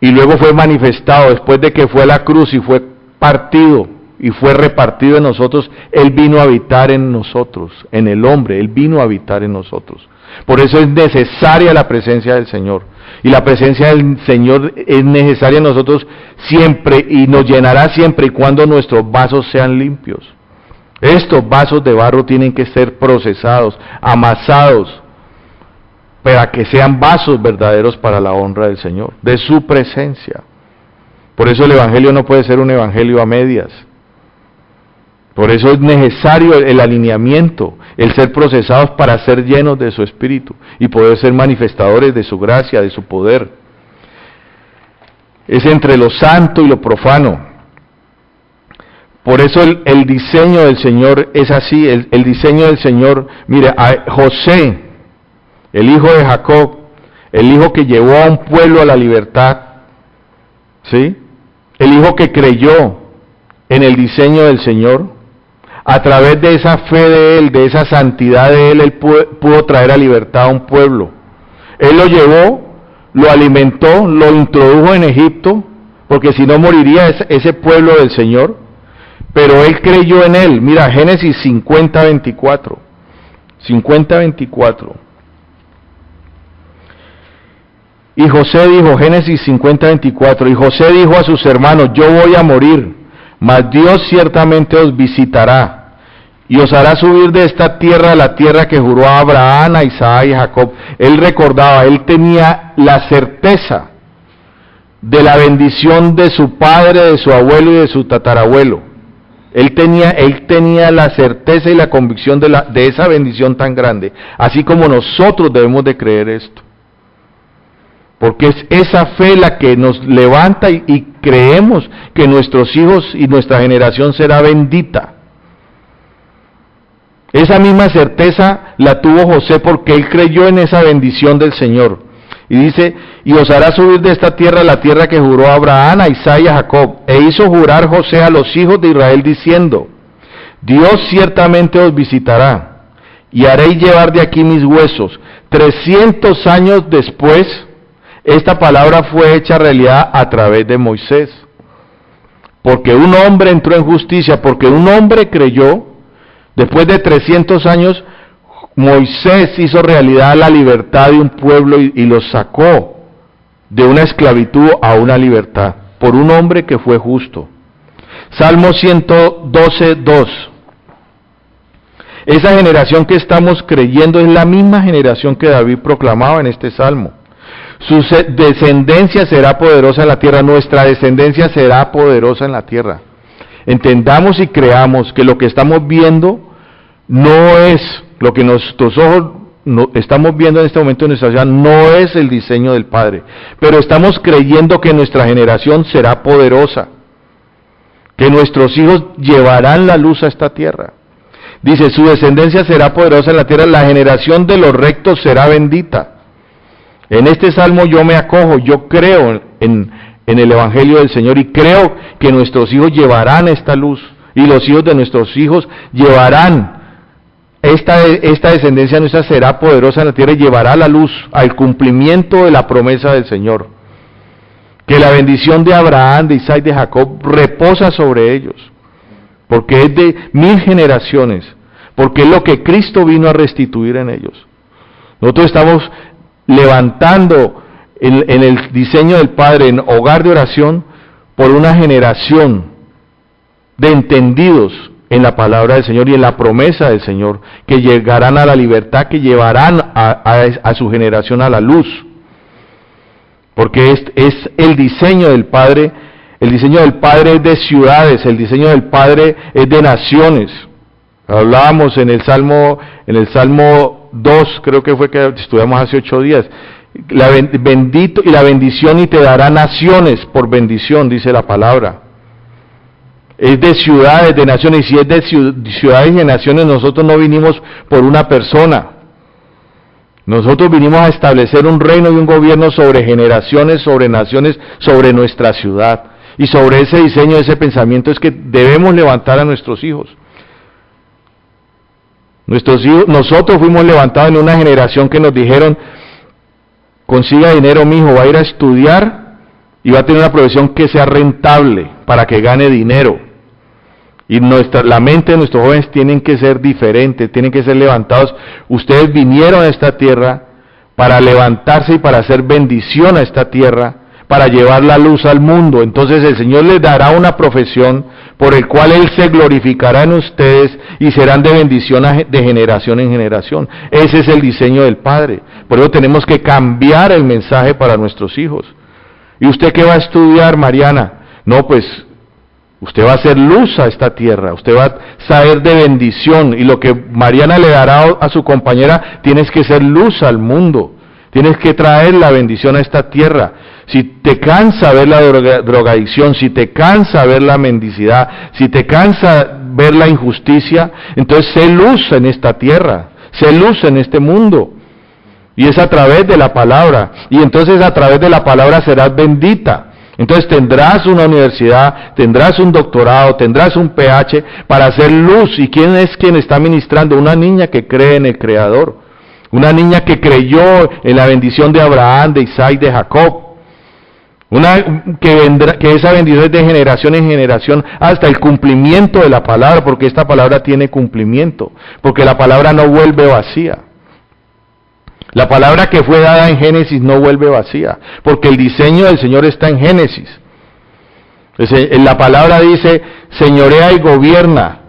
y luego fue manifestado después de que fue a la cruz y fue partido y fue repartido en nosotros. Él vino a habitar en nosotros, en el hombre, Él vino a habitar en nosotros. Por eso es necesaria la presencia del Señor. Y la presencia del Señor es necesaria en nosotros siempre y nos llenará siempre y cuando nuestros vasos sean limpios. Estos vasos de barro tienen que ser procesados, amasados, para que sean vasos verdaderos para la honra del Señor, de su presencia. Por eso el Evangelio no puede ser un Evangelio a medias. Por eso es necesario el alineamiento, el ser procesados para ser llenos de su Espíritu y poder ser manifestadores de su gracia, de su poder. Es entre lo santo y lo profano. Por eso el diseño del Señor es así, el diseño del Señor, mire, a José, el hijo de Jacob, el hijo que llevó a un pueblo a la libertad, ¿sí? El hijo que creyó en el diseño del Señor, a través de esa fe de él, de esa santidad de él pudo traer a libertad a un pueblo. Él lo llevó, lo alimentó, lo introdujo en Egipto, porque si no moriría ese pueblo del Señor, pero él creyó en él. Mira, Génesis 50:24. Y José dijo, Génesis 50:24, y José dijo a sus hermanos, yo voy a morir, mas Dios ciertamente os visitará, y os hará subir de esta tierra a la tierra que juró a Abraham, a Isaac y a Jacob. Él recordaba, él tenía la certeza de la bendición de su padre, de su abuelo y de su tatarabuelo. Él tenía la certeza y la convicción de esa bendición tan grande, así como nosotros debemos de creer esto. Porque es esa fe la que nos levanta y creemos que nuestros hijos y nuestra generación será bendita. Esa misma certeza la tuvo José porque él creyó en esa bendición del Señor. Y dice, y os hará subir de esta tierra a la tierra que juró a Abraham, a Isaac y a Jacob. E hizo jurar José a los hijos de Israel diciendo, Dios ciertamente os visitará, y haréis llevar de aquí mis huesos. 300 años después, esta palabra fue hecha realidad a través de Moisés. Porque un hombre entró en justicia, porque un hombre creyó, después de 300 años, Moisés hizo realidad la libertad de un pueblo y los sacó de una esclavitud a una libertad, por un hombre que fue justo. Salmo 112:2. Esa generación que estamos creyendo es la misma generación que David proclamaba en este salmo. Su descendencia será poderosa en la tierra, nuestra descendencia será poderosa en la tierra. Entendamos y creamos que lo que estamos viendo no es lo que nuestros ojos estamos viendo en este momento en nuestra ciudad, no es el diseño del Padre, pero estamos creyendo que nuestra generación será poderosa, que nuestros hijos llevarán la luz a esta tierra. Dice, su descendencia será poderosa en la tierra, la generación de los rectos será bendita. En este salmo yo me acojo, yo creo en el Evangelio del Señor y creo que nuestros hijos llevarán esta luz y los hijos de nuestros hijos llevarán esta descendencia nuestra será poderosa en la tierra y llevará la luz al cumplimiento de la promesa del Señor. Que la bendición de Abraham, de Isaac y de Jacob reposa sobre ellos, porque es de 1000 generaciones, porque es lo que Cristo vino a restituir en ellos. Nosotros estamos levantando en el diseño del Padre, en hogar de oración, por una generación de entendidos en la palabra del Señor y en la promesa del Señor, que llegarán a la libertad, que llevarán a su generación a la luz. Porque es el diseño del Padre. El diseño del Padre es de ciudades, el diseño del Padre es de naciones. Hablábamos en el Salmo 2, creo que fue que estudiamos hace 8 días. Bendito y la bendición, y te dará naciones por bendición, dice la palabra. Es de ciudades, de naciones, y si es de ciudades y de naciones, nosotros no vinimos por una persona. Nosotros vinimos a establecer un reino y un gobierno sobre generaciones, sobre naciones, sobre nuestra ciudad. Y sobre ese diseño, ese pensamiento es que debemos levantar a nuestros hijos. Nuestros hijos, nosotros fuimos levantados en una generación que nos dijeron: consiga dinero, mi hijo, va a ir a estudiar y va a tener una profesión que sea rentable para que gane dinero. Y la mente de nuestros jóvenes tienen que ser diferentes, tienen que ser levantados. Ustedes vinieron a esta tierra para levantarse y para hacer bendición a esta tierra, para llevar la luz al mundo. Entonces el Señor les dará una profesión por el cual Él se glorificará en ustedes y serán de bendición de generación en generación. Ese es el diseño del Padre. Por eso tenemos que cambiar el mensaje para nuestros hijos. ¿Y usted qué va a estudiar, Mariana? No, pues usted va a hacer luz a esta tierra, usted va a saber de bendición, y lo que Mariana le dará a su compañera, tienes que ser luz al mundo, tienes que traer la bendición a esta tierra. Si te cansa ver la drogadicción, si te cansa ver la mendicidad, si te cansa ver la injusticia, entonces sé luz en esta tierra, sé luz en este mundo. Y es a través de la palabra, y entonces a través de la palabra serás bendita. Entonces tendrás una universidad, tendrás un doctorado, tendrás un PH para hacer luz. ¿Y quién es quien está ministrando? Una niña que cree en el Creador, una niña que creyó en la bendición de Abraham, de Isaac, de Jacob. Que esa bendición es de generación en generación hasta el cumplimiento de la palabra, porque esta palabra tiene cumplimiento, porque la palabra no vuelve vacía. La palabra que fue dada en Génesis no vuelve vacía, porque el diseño del Señor está en Génesis. La palabra dice: señorea y gobierna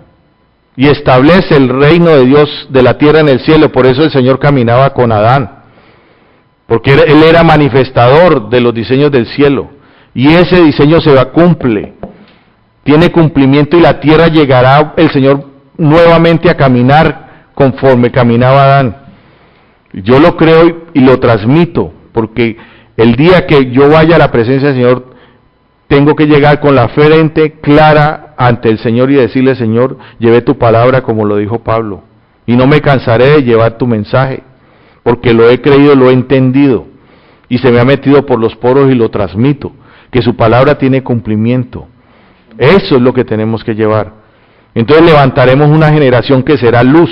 y establece el reino de Dios de la tierra en el cielo. Por eso el Señor caminaba con Adán, porque Él era manifestador de los diseños del cielo, y ese diseño cumple, tiene cumplimiento, y la tierra llegará el Señor nuevamente a caminar conforme caminaba Adán. Yo lo creo y lo transmito, porque el día que yo vaya a la presencia del Señor, tengo que llegar con la frente clara ante el Señor y decirle: Señor, llevé tu palabra como lo dijo Pablo, y no me cansaré de llevar tu mensaje, porque lo he creído, lo he entendido, y se me ha metido por los poros y lo transmito, que su palabra tiene cumplimiento. Eso es lo que tenemos que llevar. Entonces levantaremos una generación que será luz.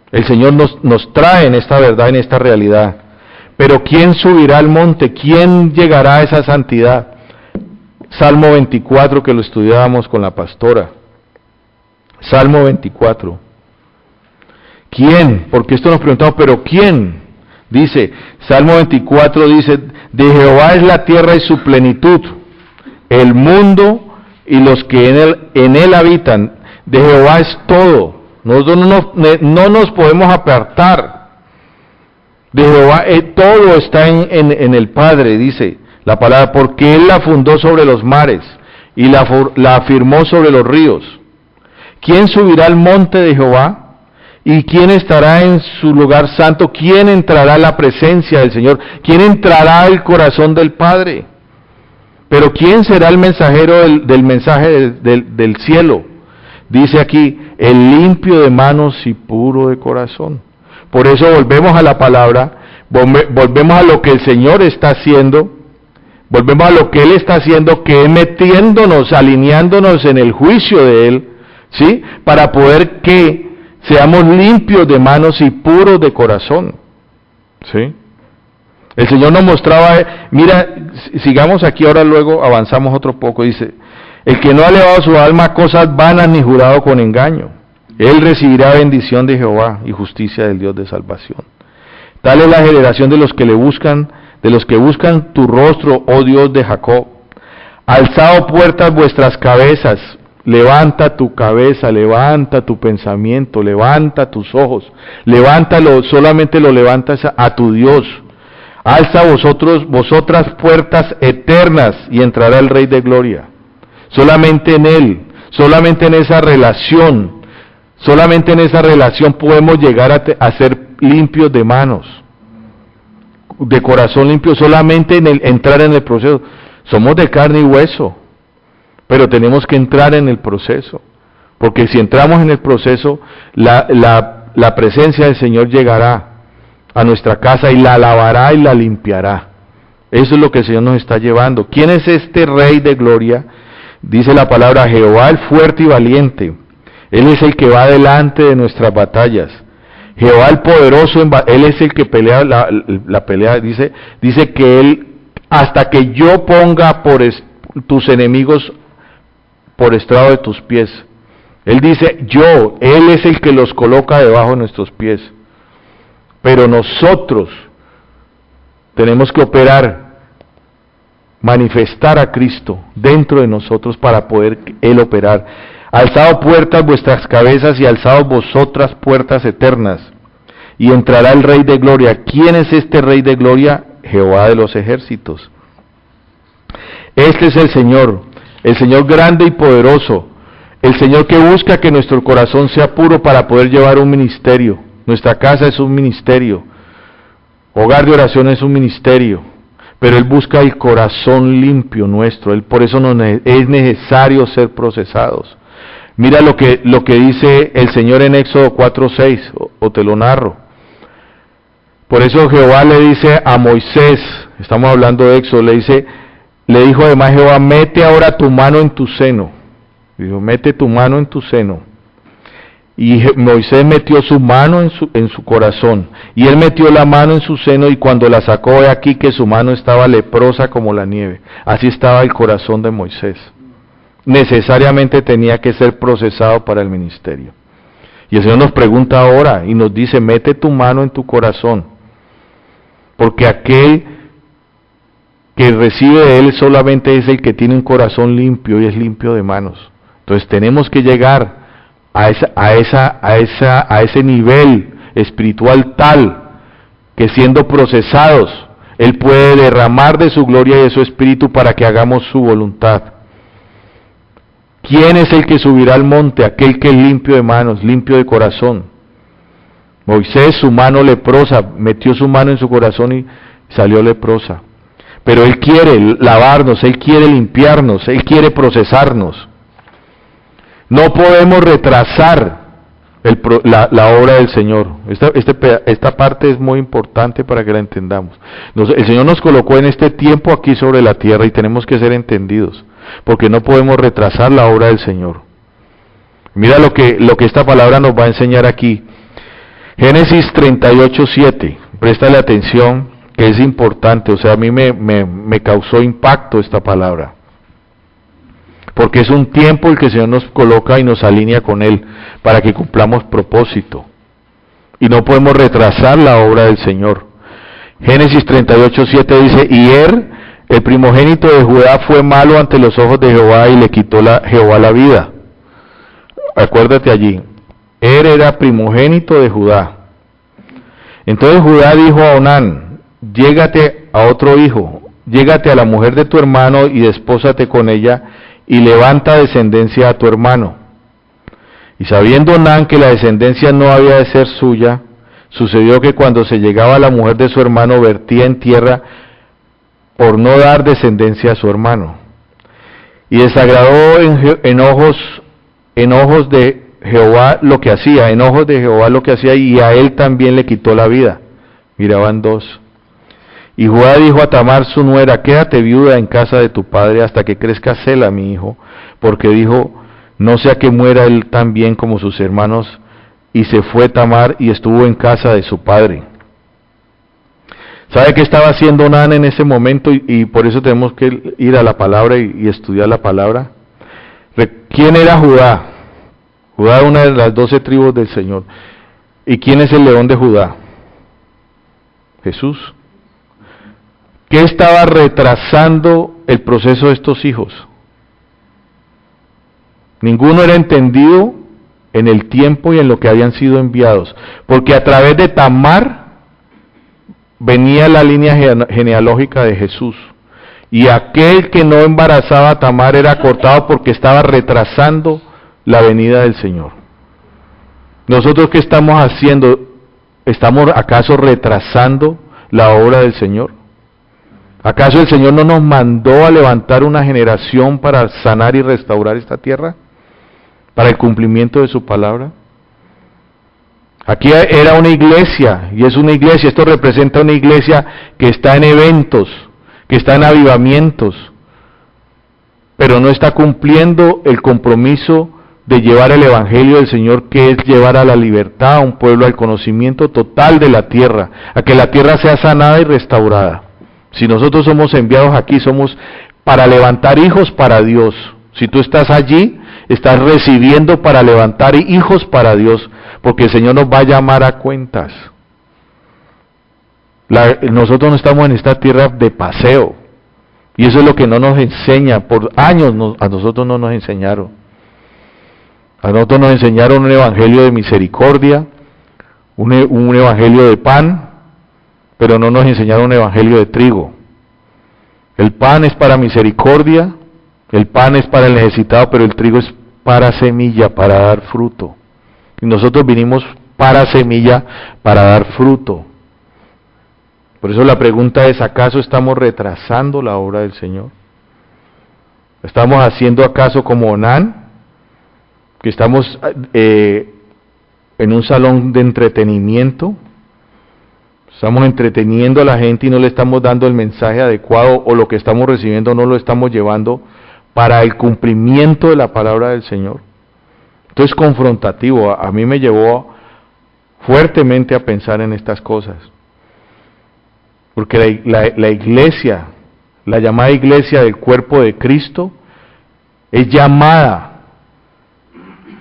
El Señor nos trae en esta verdad, en esta realidad. Pero ¿quién subirá al monte? ¿Quién llegará a esa santidad? Salmo 24, que lo estudiábamos con la pastora. Salmo 24. ¿Quién? Porque esto nos preguntamos, ¿pero quién? Dice, Salmo 24 dice: de Jehová es la tierra y su plenitud, el mundo y los que en él habitan. De Jehová es todo. Nosotros no nos podemos apartar. De Jehová todo está en el Padre, dice la palabra, porque Él la fundó sobre los mares y la afirmó sobre los ríos. ¿Quién subirá al monte de Jehová? ¿Y quién estará en su lugar santo? ¿Quién entrará a la presencia del Señor? ¿Quién entrará al corazón del Padre? Pero ¿quién será el mensajero del mensaje del cielo? Dice aquí: el limpio de manos y puro de corazón. Por eso volvemos a la palabra, volvemos a lo que el Señor está haciendo, volvemos a lo que Él está haciendo, que es metiéndonos, alineándonos en el juicio de Él, ¿sí? Para poder que seamos limpios de manos y puros de corazón, ¿sí? El Señor nos mostraba, mira, sigamos aquí ahora, luego avanzamos otro poco, dice: el que no ha elevado su alma a cosas vanas ni jurado con engaño, él recibirá bendición de Jehová y justicia del Dios de salvación. Tal es la generación de los que le buscan, de los que buscan tu rostro, oh Dios de Jacob. Alzado puertas vuestras cabezas, levanta tu cabeza, levanta tu pensamiento, levanta tus ojos, levántalo, solamente lo levantas a tu Dios. Alza vosotras puertas eternas, y entrará el Rey de Gloria. Solamente en Él, solamente en esa relación, Solamente en esa relación podemos llegar a ser limpios de manos, de corazón limpio, solamente en entrar en el proceso. Somos de carne y hueso, pero tenemos que entrar en el proceso, porque si entramos en el proceso, la presencia del Señor llegará a nuestra casa y la lavará y la limpiará. Eso es lo que el Señor nos está llevando. ¿Quién es este Rey de gloria? Dice la palabra: Jehová el fuerte y valiente. Él es el que va delante de nuestras batallas. Jehová el poderoso, Él es el que pelea la pelea. Dice que Él, hasta que yo ponga tus enemigos por estrado de tus pies. Él dice, Él es el que los coloca debajo de nuestros pies. Pero nosotros tenemos que manifestar a Cristo dentro de nosotros para poder Él operar. Alzado puertas vuestras cabezas y alzados vosotras puertas eternas, y entrará el Rey de gloria. ¿Quién es este Rey de gloria? Jehová de los ejércitos. Este es el Señor grande y poderoso, el Señor que busca que nuestro corazón sea puro para poder llevar un ministerio. Nuestra casa es un ministerio, hogar de oración es un ministerio, pero Él busca el corazón limpio nuestro. Por eso es necesario ser procesados. Mira lo que dice el Señor en Éxodo 4:6, o te lo narro. Por eso Jehová le dice a Moisés, estamos hablando de Éxodo, le dijo además Jehová: mete ahora tu mano en tu seno. Dijo: mete tu mano en tu seno. Y Moisés metió su mano en su corazón, y él metió la mano en su seno, y cuando la sacó, he aquí que su mano estaba leprosa como la nieve. Así estaba el corazón de Moisés. Necesariamente tenía que ser procesado para el ministerio. Y el Señor nos pregunta ahora y nos dice: mete tu mano en tu corazón, porque aquel que recibe de Él solamente es el que tiene un corazón limpio y es limpio de manos. Entonces tenemos que llegar a ese nivel espiritual tal que, siendo procesados, Él puede derramar de su gloria y de su espíritu para que hagamos su voluntad. ¿Quién es el que subirá al monte? Aquel que es limpio de manos, limpio de corazón. Moisés, su mano leprosa, metió su mano en su corazón y salió leprosa. Pero Él quiere lavarnos, Él quiere limpiarnos, Él quiere procesarnos. No podemos retrasar la obra del Señor. Esta parte es muy importante para que la entendamos. El Señor nos colocó en este tiempo aquí sobre la tierra y tenemos que ser entendidos, porque no podemos retrasar la obra del Señor. Mira lo que esta palabra nos va a enseñar aquí. Génesis 38:7. Préstale atención, que es importante. O sea, a mí me causó impacto esta palabra, porque es un tiempo el que el Señor nos coloca y nos alinea con Él para que cumplamos propósito, y no podemos retrasar la obra del Señor. Génesis 38:7 dice: y el primogénito de Judá fue malo ante los ojos de Jehová, y le quitó Jehová la vida. Acuérdate allí, era primogénito de Judá. Entonces Judá dijo a Onán: llégate a otro hijo, llégate a la mujer de tu hermano y despósate con ella, y levanta descendencia a tu hermano. Y sabiendo Onán que la descendencia no había de ser suya, sucedió que cuando se llegaba a la mujer de su hermano, vertía en tierra por no dar descendencia a su hermano. Y desagradó en ojos de Jehová lo que hacía, y a él también le quitó la vida. Miraban dos. Y Judá dijo a Tamar su nuera: quédate viuda en casa de tu padre hasta que crezca Sela mi hijo, porque dijo: no sea que muera él también como sus hermanos. Y se fue Tamar y estuvo en casa de su padre. ¿Sabe qué estaba haciendo Onán en ese momento? Y por eso tenemos que ir a la palabra y estudiar la palabra. ¿Quién era Judá? Judá era una de las 12 tribus del Señor. ¿Y quién es el león de Judá? Jesús. ¿Qué estaba retrasando el proceso de estos hijos? Ninguno era entendido en el tiempo y en lo que habían sido enviados, porque a través de Tamar venía la línea genealógica de Jesús, y aquel que no embarazaba a Tamar era cortado porque estaba retrasando la venida del Señor. ¿Nosotros qué estamos haciendo? ¿Estamos acaso retrasando la obra del Señor? ¿Acaso el Señor no nos mandó a levantar una generación para sanar y restaurar esta tierra? ¿Para el cumplimiento de su palabra? Aquí era una iglesia, y es una iglesia, esto representa una iglesia que está en eventos, que está en avivamientos, pero no está cumpliendo el compromiso de llevar el evangelio del Señor, que es llevar a la libertad a un pueblo, al conocimiento total de la tierra, a que la tierra sea sanada y restaurada. Si nosotros somos enviados aquí, somos para levantar hijos para Dios. Si tú estás allí, estás recibiendo para levantar hijos para Dios, porque el Señor nos va a llamar a cuentas. Nosotros no estamos en esta tierra de paseo, y eso es lo que no nos enseña. Por años a nosotros no nos enseñaron. A nosotros nos enseñaron un evangelio de misericordia, un evangelio de pan, pero no nos enseñaron un evangelio de trigo. El pan es para misericordia, el pan es para el necesitado, pero el trigo es para semilla, para dar fruto. Y nosotros vinimos para semilla, para dar fruto. Por eso la pregunta es, ¿acaso estamos retrasando la obra del Señor? ¿Estamos haciendo acaso como Onán? Que estamos en un salón de entretenimiento, estamos entreteniendo a la gente y no le estamos dando el mensaje adecuado, o lo que estamos recibiendo no lo estamos llevando para el cumplimiento de la palabra del Señor. Esto es confrontativo, a mí me llevó fuertemente a pensar en estas cosas, porque la iglesia, la llamada iglesia del cuerpo de Cristo, es llamada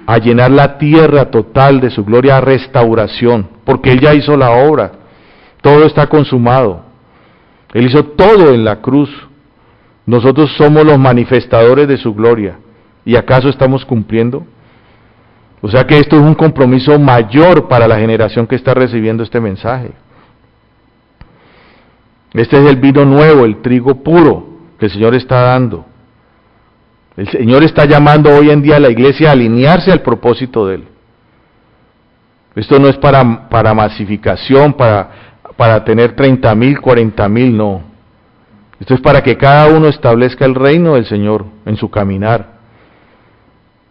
a llenar la tierra total de su gloria, a restauración, porque Él ya hizo la obra, todo está consumado, Él hizo todo en la cruz, nosotros somos los manifestadores de su gloria, ¿y acaso estamos cumpliendo? O sea que esto es un compromiso mayor para la generación que está recibiendo este mensaje. Este es el vino nuevo, el trigo puro que el Señor está dando. El Señor está llamando hoy en día a la iglesia a alinearse al propósito de Él. Esto no es para masificación, para tener 30,000, 40,000, no. Esto es para que cada uno establezca el reino del Señor en su caminar.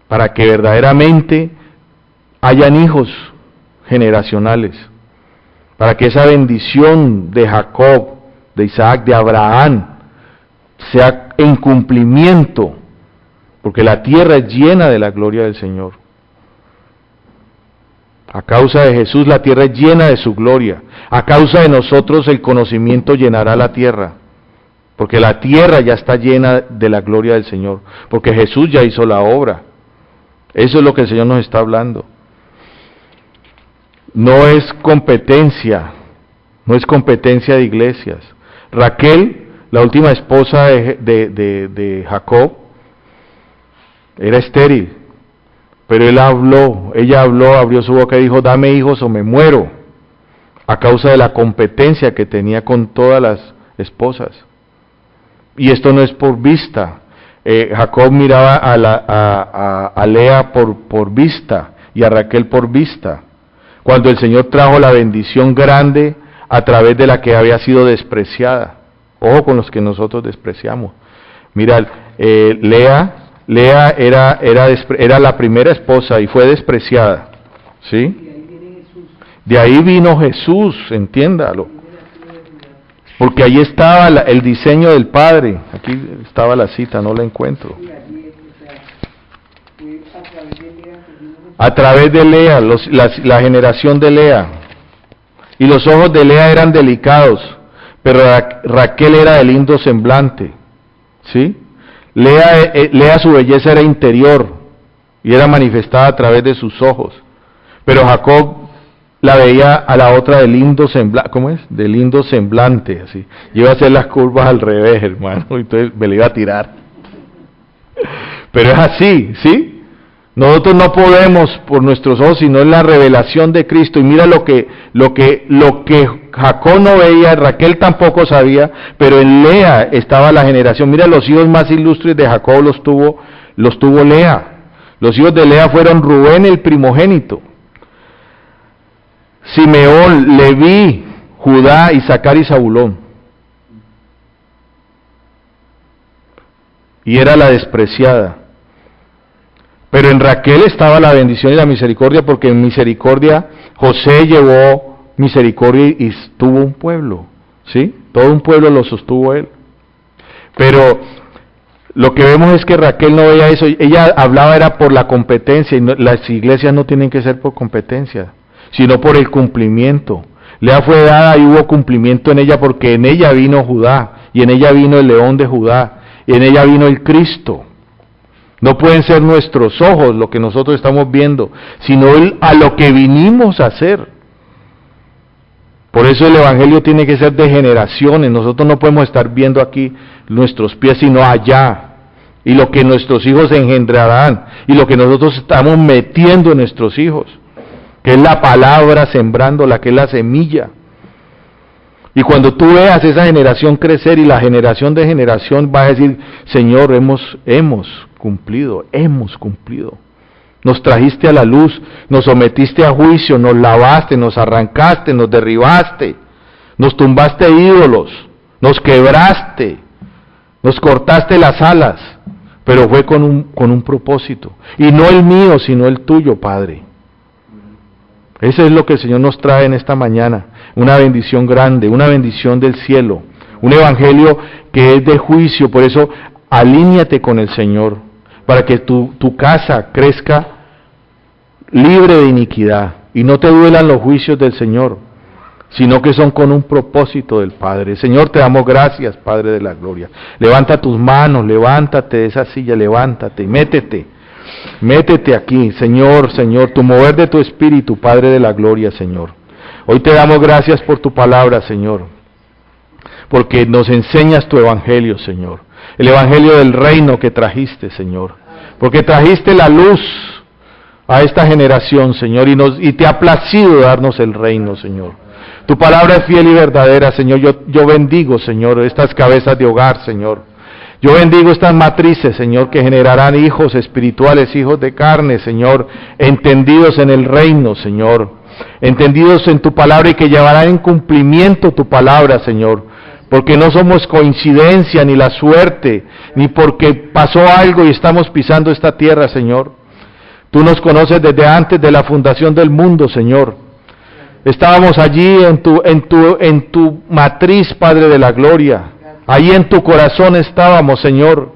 Para que verdaderamente hayan hijos generacionales. Para que esa bendición de Jacob, de Isaac, de Abraham, sea en cumplimiento. Porque la tierra es llena de la gloria del Señor. A causa de Jesús la tierra es llena de su gloria. A causa de nosotros el conocimiento llenará la tierra. Porque la tierra ya está llena de la gloria del Señor. Porque Jesús ya hizo la obra. Eso es lo que el Señor nos está hablando. No es competencia de iglesias. Raquel, la última esposa de Jacob, era estéril, pero ella habló, abrió su boca y dijo, dame hijos o me muero, a causa de la competencia que tenía con todas las esposas. Y esto no es por vista. Jacob miraba a Lea por vista y a Raquel por vista, cuando el Señor trajo la bendición grande a través de la que había sido despreciada. Ojo con los que nosotros despreciamos. Mira, Lea era la primera esposa y fue despreciada, ¿sí? De ahí vino Jesús, entiéndalo. Porque ahí estaba el diseño del Padre. Aquí estaba la cita, no la encuentro. A través de Lea, la generación de Lea. Y los ojos de Lea eran delicados, pero Raquel era de lindo semblante, ¿sí? Lea su belleza era interior y era manifestada a través de sus ojos, pero Jacob la veía a la otra de lindo semblante. ¿Cómo es? De lindo semblante, así. Yo iba a hacer las curvas al revés, hermano, entonces me le iba a tirar. Pero es así, ¿sí? Nosotros no podemos por nuestros ojos, sino en la revelación de Cristo. Y mira lo que Jacob no veía, Raquel tampoco sabía, pero en Lea estaba la generación. Mira, los hijos más ilustres de Jacob los tuvo Lea. Los hijos de Lea fueron Rubén el primogénito, Simeón, Leví, Judá, Isaacar y Zabulón. Y era la despreciada. Pero en Raquel estaba la bendición y la misericordia, porque en misericordia José llevó misericordia y tuvo un pueblo, ¿sí? Todo un pueblo lo sostuvo él. Pero lo que vemos es que Raquel no veía eso, ella hablaba era por la competencia, y las iglesias no tienen que ser por competencia, sino por el cumplimiento. Lea fue dada y hubo cumplimiento en ella, porque en ella vino Judá, y en ella vino el león de Judá, y en ella vino el Cristo. No pueden ser nuestros ojos lo que nosotros estamos viendo, sino a lo que vinimos a hacer. Por eso el Evangelio tiene que ser de generaciones. Nosotros no podemos estar viendo aquí nuestros pies, sino allá. Y lo que nuestros hijos engendrarán, y lo que nosotros estamos metiendo en nuestros hijos, que es la palabra sembrándola, que es la semilla. Y cuando tú veas esa generación crecer y la generación de generación, vas a decir, Señor, hemos cumplido. Nos trajiste a la luz, nos sometiste a juicio, nos lavaste, nos arrancaste, nos derribaste, nos tumbaste ídolos, nos quebraste, nos cortaste las alas, pero fue con un propósito. Y no el mío, sino el tuyo, Padre. Eso es lo que el Señor nos trae en esta mañana, una bendición grande, una bendición del cielo, un evangelio que es de juicio. Por eso alíñate con el Señor, para que tu casa crezca libre de iniquidad y no te duelan los juicios del Señor, sino que son con un propósito del Padre. Señor, te damos gracias, Padre de la gloria. Levanta tus manos, levántate de esa silla, levántate y métete aquí, Señor, tu mover de tu espíritu, Padre de la gloria, Señor. Hoy te damos gracias por tu palabra, Señor, porque nos enseñas tu evangelio, Señor, el evangelio del reino que trajiste, Señor, porque trajiste la luz a esta generación, Señor, y te ha placido darnos el reino, Señor. Tu palabra es fiel y verdadera, Señor. Yo bendigo, Señor, estas cabezas de hogar, Señor. Yo bendigo estas matrices, Señor, que generarán hijos espirituales, hijos de carne, Señor, entendidos en el reino, Señor, entendidos en tu palabra y que llevarán en cumplimiento tu palabra, Señor, porque no somos coincidencia ni la suerte, ni porque pasó algo y estamos pisando esta tierra, Señor. Tú nos conoces desde antes de la fundación del mundo, Señor. Estábamos allí en tu matriz, Padre de la gloria. Ahí en tu corazón estábamos, Señor,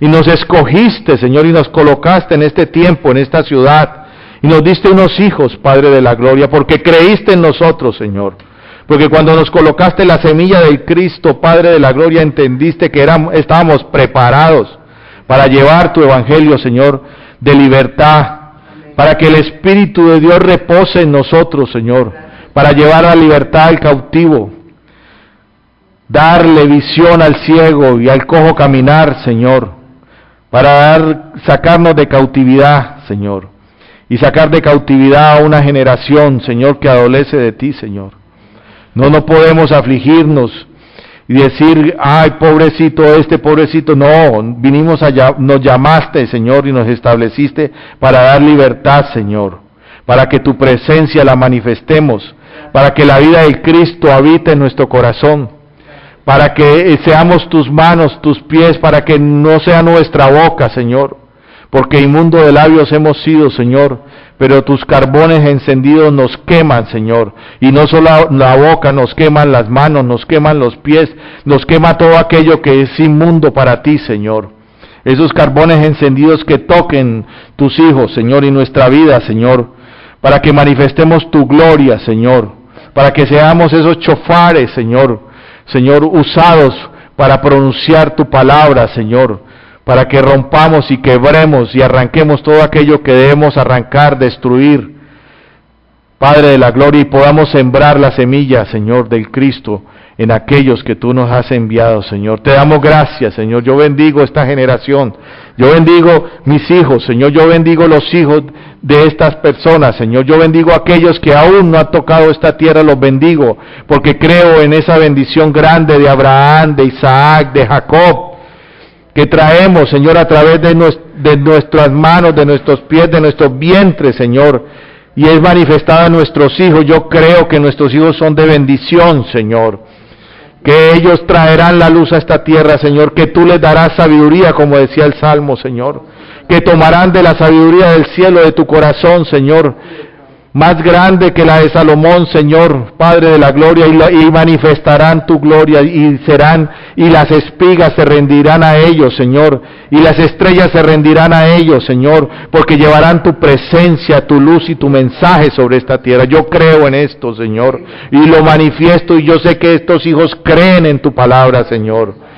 y nos escogiste, Señor, y nos colocaste en este tiempo, en esta ciudad, y nos diste unos hijos, Padre de la gloria, porque creíste en nosotros, Señor, porque cuando nos colocaste la semilla del Cristo, Padre de la gloria, entendiste que estábamos preparados para llevar tu evangelio, Señor, de libertad, para que el Espíritu de Dios repose en nosotros, Señor, para llevar a la libertad al cautivo, darle visión al ciego y al cojo caminar, Señor, para sacarnos de cautividad, Señor, y sacar de cautividad a una generación, Señor, que adolece de ti, Señor. No podemos afligirnos y decir, ay, pobrecito pobrecito. No, nos llamaste, Señor, y nos estableciste para dar libertad, Señor, para que tu presencia la manifestemos, para que la vida de Cristo habite en nuestro corazón, para que seamos tus manos, tus pies, para que no sea nuestra boca, Señor, porque inmundo de labios hemos sido, Señor, pero tus carbones encendidos nos queman, Señor, y no solo la boca, nos queman las manos, nos queman los pies, nos quema todo aquello que es inmundo para ti, Señor. Esos carbones encendidos que toquen tus hijos, Señor, y nuestra vida, Señor, para que manifestemos tu gloria, Señor, para que seamos esos chofares, Señor, usados para pronunciar tu palabra, Señor, para que rompamos y quebremos y arranquemos todo aquello que debemos arrancar, destruir, Padre de la gloria, y podamos sembrar la semilla, Señor, del Cristo en aquellos que tú nos has enviado, Señor. Te damos gracias, Señor. Yo bendigo esta generación. Yo bendigo mis hijos, Señor. Yo bendigo los hijos de estas personas, Señor. Yo bendigo a aquellos que aún no han tocado esta tierra, los bendigo, porque creo en esa bendición grande de Abraham, de Isaac, de Jacob, que traemos, Señor, a través de nuestras manos, de nuestros pies, de nuestros vientres, Señor, y es manifestada en nuestros hijos. Yo creo que nuestros hijos son de bendición, Señor, que ellos traerán la luz a esta tierra, Señor, que tú les darás sabiduría, como decía el Salmo, Señor, que tomarán de la sabiduría del cielo, de tu corazón, Señor, más grande que la de Salomón, Señor, Padre de la gloria, y manifestarán tu gloria, y las espigas se rendirán a ellos, Señor, y las estrellas se rendirán a ellos, Señor, porque llevarán tu presencia, tu luz y tu mensaje sobre esta tierra. Yo creo en esto, Señor, y lo manifiesto, y yo sé que estos hijos creen en tu palabra, Señor.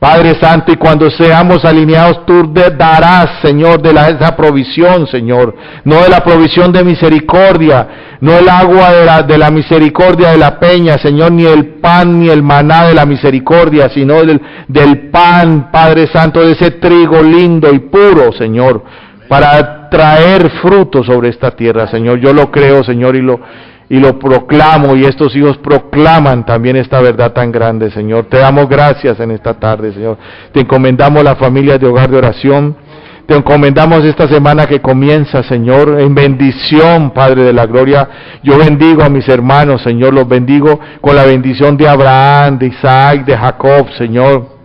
Padre Santo, y cuando seamos alineados, tú darás, Señor, esa provisión, Señor, no de la provisión de misericordia, no el agua de la misericordia de la peña, Señor, ni el pan ni el maná de la misericordia, sino del pan, Padre Santo, de ese trigo lindo y puro, Señor, para traer fruto sobre esta tierra, Señor. Yo lo creo, Señor, y lo proclamo, y estos hijos proclaman también esta verdad tan grande, Señor. Te damos gracias en esta tarde, Señor. Te encomendamos la familia de Hogar de Oración. Te encomendamos esta semana que comienza, Señor, en bendición, Padre de la gloria. Yo bendigo a mis hermanos, Señor, los bendigo con la bendición de Abraham, de Isaac, de Jacob, Señor.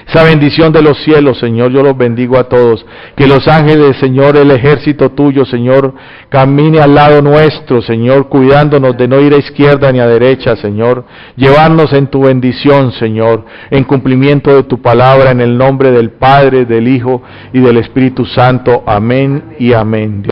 Esa bendición de los cielos, Señor, yo los bendigo a todos. Que los ángeles, Señor, el ejército tuyo, Señor, camine al lado nuestro, Señor, cuidándonos de no ir a izquierda ni a derecha, Señor. Llevarnos en tu bendición, Señor, en cumplimiento de tu palabra, en el nombre del Padre, del Hijo y del Espíritu Santo. Amén y amén.